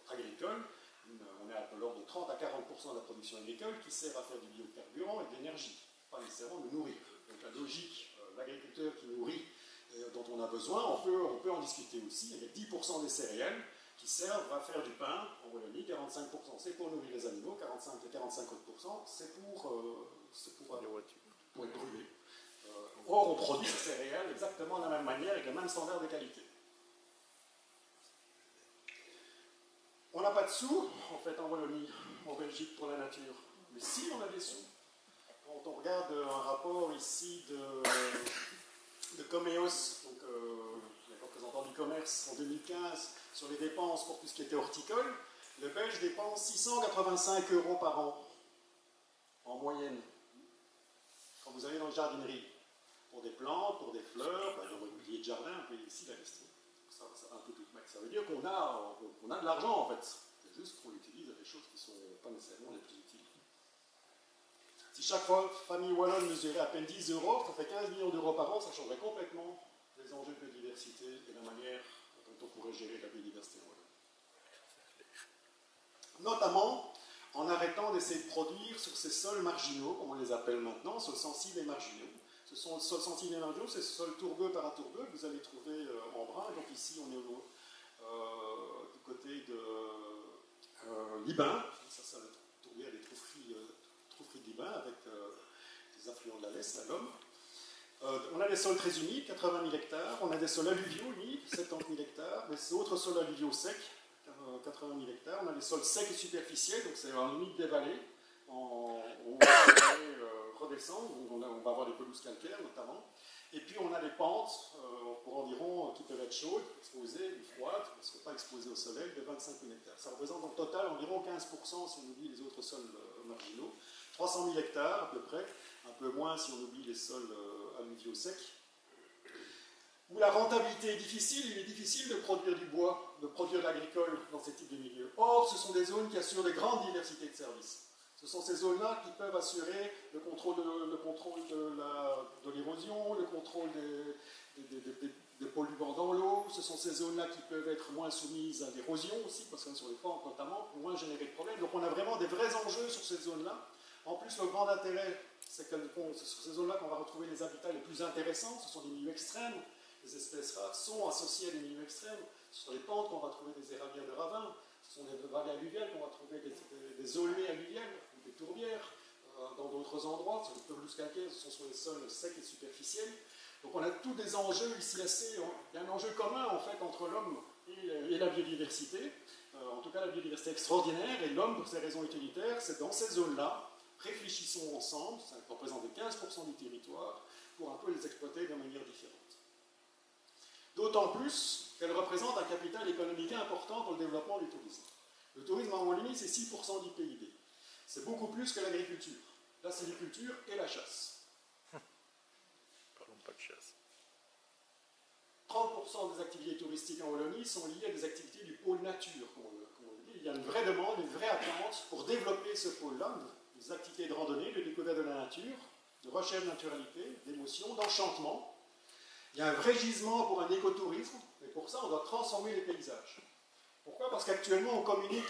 agricole, on est à l'ordre de 30 à 40% de la production agricole qui sert à faire du biocarburant et de l'énergie, pas nécessairement de nourrir. Donc la logique, l'agriculteur qui nourrit, dont on a besoin, on peut en discuter aussi. Il y a 10% des céréales qui servent à faire du pain, en Wallonie, 45%. C'est pour nourrir les animaux, 45 et 45 autres %, c'est pour être brûlé. Or, on produit ces céréales exactement de la même manière, avec les mêmes standards de qualité. On n'a pas de sous, en fait, en Wallonie, en Belgique, pour la nature. Mais si, on a des sous. Quand on regarde un rapport ici de Comeos, donc les représentants du commerce, en 2015, sur les dépenses pour tout ce qui était horticole, le Belge dépense 685 € par an, en moyenne, quand vous allez dans les jardineries. Pour des plantes, pour des fleurs, dans le mobilier de jardin, un peu ici la liste. Ça va un peu tout mettre. Ça veut dire qu'on a de l'argent en fait. C'est juste qu'on l'utilise à des choses qui ne sont pas nécessairement les plus utiles. Si chaque famille wallonne mesurait à peine 10 €, ça fait 15 millions d'euros par an, ça changerait complètement les enjeux de biodiversité et la manière dont on pourrait gérer la biodiversité en Wallonie. Notamment en arrêtant d'essayer de produire sur ces sols marginaux, comme on les appelle maintenant, sols sensibles et marginaux. Ce sont sols sensibles et marginaux, c'est ce sol tourbeux par tourbeux que vous allez trouver en brun. Donc ici, on est du côté de Libin. Ça le tourbière des troufferies de Libin avec des affluents de la Lesse, la Lomme. On a des sols très humides, 80 000 hectares. On a des sols alluviaux humides, 70 000 hectares. Des autres sols alluviaux secs, 80 000 hectares. On a des sols secs et superficiels, donc c'est un humide des vallées. Redescendre, on va avoir des pelouses calcaires notamment, et puis on a des pentes pour environ qui peuvent être chaudes, exposées ou froides, qui ne sont pas exposées au soleil, de 25 000 hectares. Ça représente en total environ 15% si on oublie les autres sols marginaux, 300 000 hectares à peu près, un peu moins si on oublie les sols alluviaux secs. Où la rentabilité est difficile, il est difficile de produire du bois, de produire de l'agricole dans ces types de milieux. Or, ce sont des zones qui assurent de grandes diversités de services. Ce sont ces zones-là qui peuvent assurer le contrôle de l'érosion, le contrôle des polluants dans l'eau. Ce sont ces zones-là qui peuvent être moins soumises à l'érosion aussi, parce que sur les pentes notamment, pour moins générer de problèmes. Donc on a vraiment des vrais enjeux sur ces zones-là. En plus, le grand intérêt, c'est que c'est sur ces zones-là qu'on va retrouver les habitats les plus intéressants. Ce sont des milieux extrêmes. Les espèces rares sont associées à des milieux extrêmes. Sur les pentes qu'on va trouver des érablières de ravins. Ce sont des vallées alluviales qu'on va trouver des aulnées alluviales, des tourbières, dans d'autres endroits. Sur les pelouses calcaires, ce sont sur les sols secs et superficiels. Donc on a tous des enjeux ici assez... Il y a un enjeu commun en fait entre l'homme et la biodiversité. En tout cas la biodiversité extraordinaire, et l'homme pour ses raisons utilitaires, c'est dans ces zones-là, réfléchissons ensemble, ça représente 15% du territoire, pour un peu les exploiter de manière différente. D'autant plus qu'elle représente un capital économique important pour le développement du tourisme. Le tourisme en Wallonie, c'est 6% du PIB. C'est beaucoup plus que l'agriculture. La sériculture et la chasse. Parlons pas de chasse. 30% des activités touristiques en Wallonie sont liées à des activités du pôle nature, comme on le dit. Il y a une vraie demande, une vraie attente pour développer ce pôle-là, des activités de randonnée, de découverte de la nature, de recherche de naturalité, d'émotion, d'enchantement. Il y a un vrai gisement pour un écotourisme, et pour ça, on doit transformer les paysages. Pourquoi? Parce qu'actuellement, on communique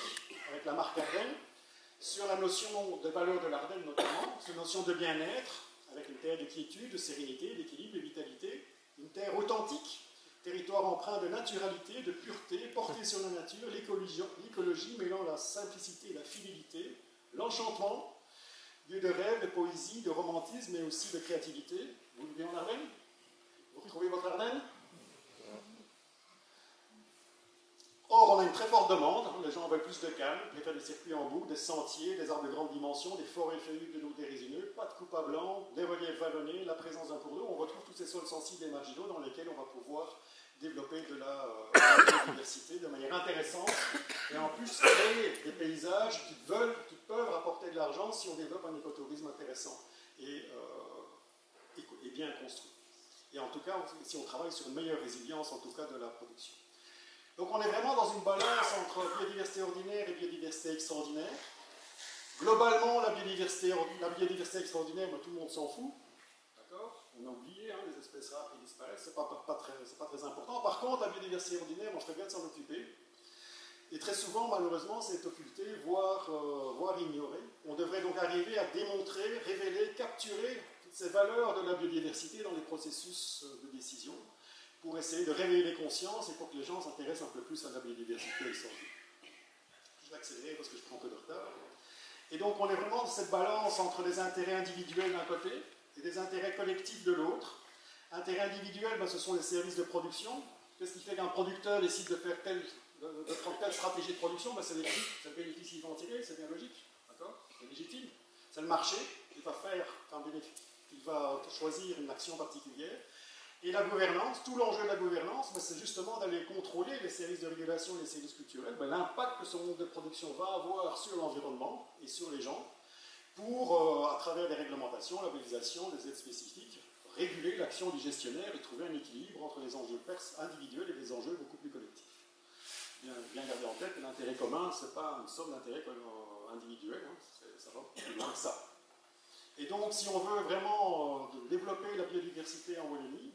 avec la marque Ardennes sur la notion de valeur de l'Ardenne notamment, cette notion de bien-être, avec une terre de quiétude, de sérénité, d'équilibre, de vitalité, une terre authentique, territoire empreint de naturalité, de pureté, porté sur la nature, l'écologie mêlant la simplicité et la fidélité, l'enchantement, lieu de rêve, de poésie, de romantisme, mais aussi de créativité. Vous vivez en Ardennes? Vous retrouvez votre Ardenne? Or, on a une très forte demande, les gens veulent plus de calme, préfèrent des circuits en boucle, des sentiers, des arbres de grande dimension, des forêts feuillues de nouveaux résineux, pas de coupe à blanc, des reliefs vallonnés, la présence d'un cours d'eau. On retrouve tous ces sols sensibles et marginaux dans lesquels on va pouvoir développer de la biodiversité de manière intéressante et en plus créer des paysages qui peuvent rapporter de l'argent si on développe un écotourisme intéressant et bien construit. Et en tout cas, si on travaille sur une meilleure résilience, en tout cas, de la production. Donc on est vraiment dans une balance entre biodiversité ordinaire et biodiversité extraordinaire. Globalement, la biodiversité extraordinaire, tout le monde s'en fout. D'accord ? On a oublié, hein, les espèces rares qui disparaissent, c'est pas très important. Par contre, la biodiversité ordinaire, on ferait bien de s'en occuper. Et très souvent, malheureusement, c'est occulté, voire ignoré. On devrait donc arriver à démontrer, révéler, capturer toutes ces valeurs de la biodiversité dans les processus de décision, pour essayer de réveiller les consciences et pour que les gens s'intéressent un peu plus à la biodiversité extraordinaire. Je vais accélérer parce que je prends un peu de retard. Et donc on est vraiment dans cette balance entre les intérêts individuels d'un côté et des intérêts collectifs de l'autre. Intérêts individuels, ce sont les services de production. Qu'est-ce qui fait qu'un producteur décide de faire prendre telle stratégie de production? C'est les prix, c'est le bénéfice qu'il va en tirer, c'est bien logique. D'accord? C'est légitime. C'est le marché qui va faire un bénéfice, qui va choisir une action particulière. Et la gouvernance, tout l'enjeu de la gouvernance, c'est justement d'aller contrôler les services de régulation, les services culturels, l'impact que ce mode de production va avoir sur l'environnement et sur les gens, pour, à travers des réglementations, labellisation, des aides spécifiques, réguler l'action du gestionnaire et trouver un équilibre entre les enjeux individuels et les enjeux beaucoup plus collectifs. Bien garder en tête que l'intérêt commun, ce n'est pas une somme d'intérêts individuels, hein, ça va plus loin que ça. Et donc, si on veut vraiment développer la biodiversité en Wallonie,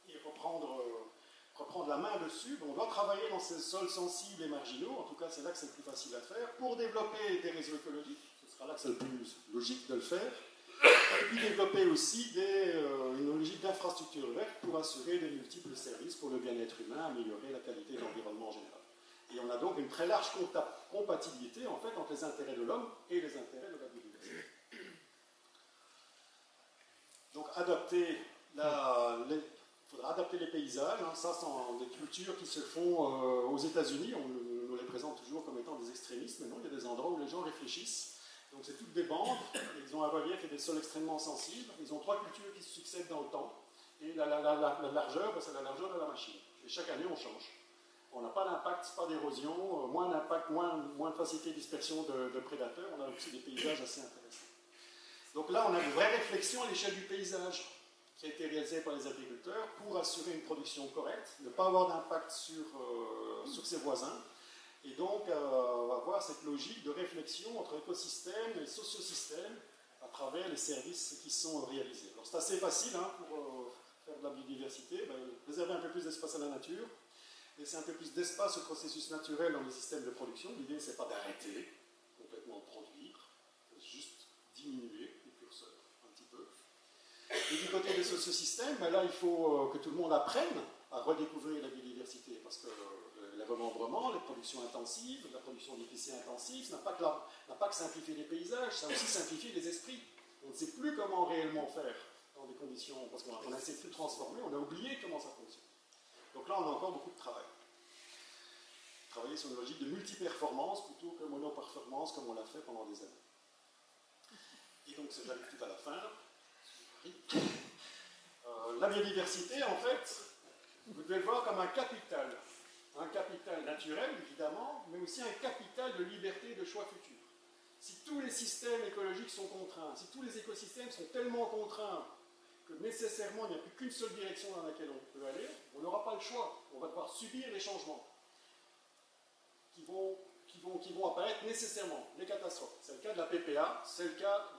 et reprendre la main dessus, on doit travailler dans ces sols sensibles et marginaux, en tout cas c'est là que c'est le plus facile à faire, pour développer des réseaux écologiques, ce sera là que c'est le plus logique de le faire, et puis développer aussi une logique d'infrastructure verte pour assurer des multiples services pour le bien-être humain, améliorer la qualité de l'environnement en général. Et on a donc une très large compatibilité en fait entre les intérêts de l'homme et les intérêts de la biodiversité. Donc il faudra adapter les paysages, hein. Ça sont des cultures qui se font aux États-Unis, on nous les présente toujours comme étant des extrémistes, mais non, il y a des endroits où les gens réfléchissent. Donc c'est toutes des bandes, ils ont un relief et des sols extrêmement sensibles, ils ont trois cultures qui se succèdent dans le temps, et la largeur, c'est la largeur de la machine. Et chaque année on change. On n'a pas d'impact, pas d'érosion, moins d'impact, moins de facilité de dispersion de prédateurs, on a aussi des paysages assez intéressants. Donc là on a une vraie réflexion à l'échelle du paysage, qui a été réalisé par les agriculteurs pour assurer une production correcte, ne pas avoir d'impact sur ses voisins, et donc avoir cette logique de réflexion entre écosystèmes et sociosystèmes à travers les services qui sont réalisés. Alors c'est assez facile pour faire de la biodiversité, réserver un peu plus d'espace à la nature, laisser un peu plus d'espace au processus naturel dans les systèmes de production. L'idée, c'est pas d'arrêter complètement de produire, c'est juste diminuer le curseur un petit peu. Et du côté des sociosystèmes, là, il faut que tout le monde apprenne à redécouvrir la biodiversité, parce que les remembrements, les productions intensives, la production d'épicéas intensifs, n'a pas que simplifier les paysages, ça a aussi simplifié les esprits. On ne sait plus comment réellement faire dans des conditions, parce qu'on a essayé de tout transformer, on a oublié comment ça fonctionne. Donc là, on a encore beaucoup de travail. Travailler sur une logique de multi-performance plutôt que mono-performance, comme on l'a fait pendant des années. Et donc, j'arrive tout à la fin. La biodiversité, en fait, vous devez le voir comme un capital naturel, évidemment, mais aussi un capital de liberté et de choix futurs. Si tous les systèmes écologiques sont contraints, si tous les écosystèmes sont tellement contraints que nécessairement il n'y a plus qu'une seule direction dans laquelle on peut aller, on n'aura pas le choix. On va devoir subir les changements qui vont apparaître nécessairement, les catastrophes. C'est le cas de la PPA, c'est le cas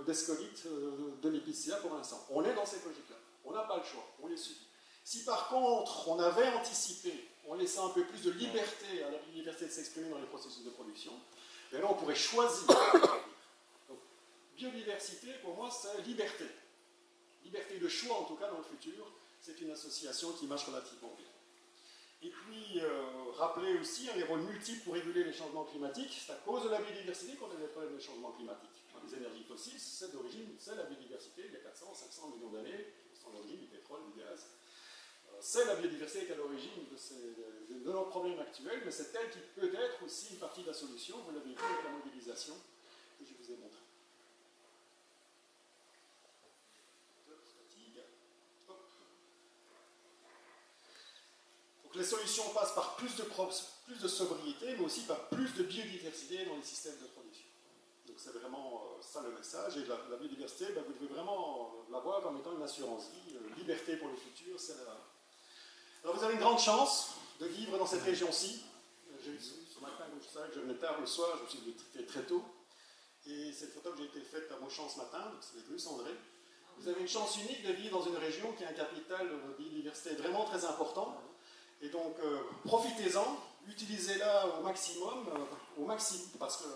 d'escolite de l'épicéa pour l'instant. On est dans cette logique-là. On n'a pas le choix, on les subit. Si par contre on avait anticipé, on laissait un peu plus de liberté à la biodiversité de s'exprimer dans les processus de production, et là on pourrait choisir. Donc, biodiversité, pour moi, c'est liberté. Liberté de choix, en tout cas, dans le futur, c'est une association qui marche relativement bien. Et puis, rappeler aussi les rôles multiples pour réguler les changements climatiques. C'est à cause de la biodiversité qu'on a des problèmes de changement climatique. Les énergies fossiles, c'est d'origine, c'est la biodiversité, il y a 400, 500 millions d'années, c'est l'origine du pétrole, du gaz. c'est la biodiversité qui est à l'origine de nos problèmes actuels, mais c'est elle qui peut être aussi une partie de la solution. Vous l'avez vu avec la modélisation que je vous ai montrée. Donc les solutions passent par plus de sobriété, mais aussi par plus de biodiversité dans les systèmes de production. Donc c'est vraiment ça le message. Et la biodiversité, vous devez vraiment la voir comme étant une assurance vie, liberté pour le futur. Alors vous avez une grande chance de vivre dans cette région-ci. J'ai vu ce matin, comme je savais que je venais tard le soir, je me suis levé très tôt. Et cette photo que j'ai été faite à Beauchamp ce matin, donc c'est les rues Cendré. Vous avez une chance unique de vivre dans une région qui a un capital de biodiversité vraiment très important. Et donc profitez-en, utilisez-la au maximum, parce que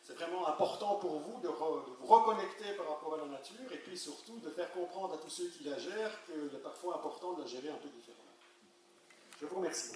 c'est vraiment important pour vous de vous reconnecter par rapport à la nature et puis surtout de faire comprendre à tous ceux qui la gèrent qu'il est parfois important de la gérer un peu différemment. Je vous remercie.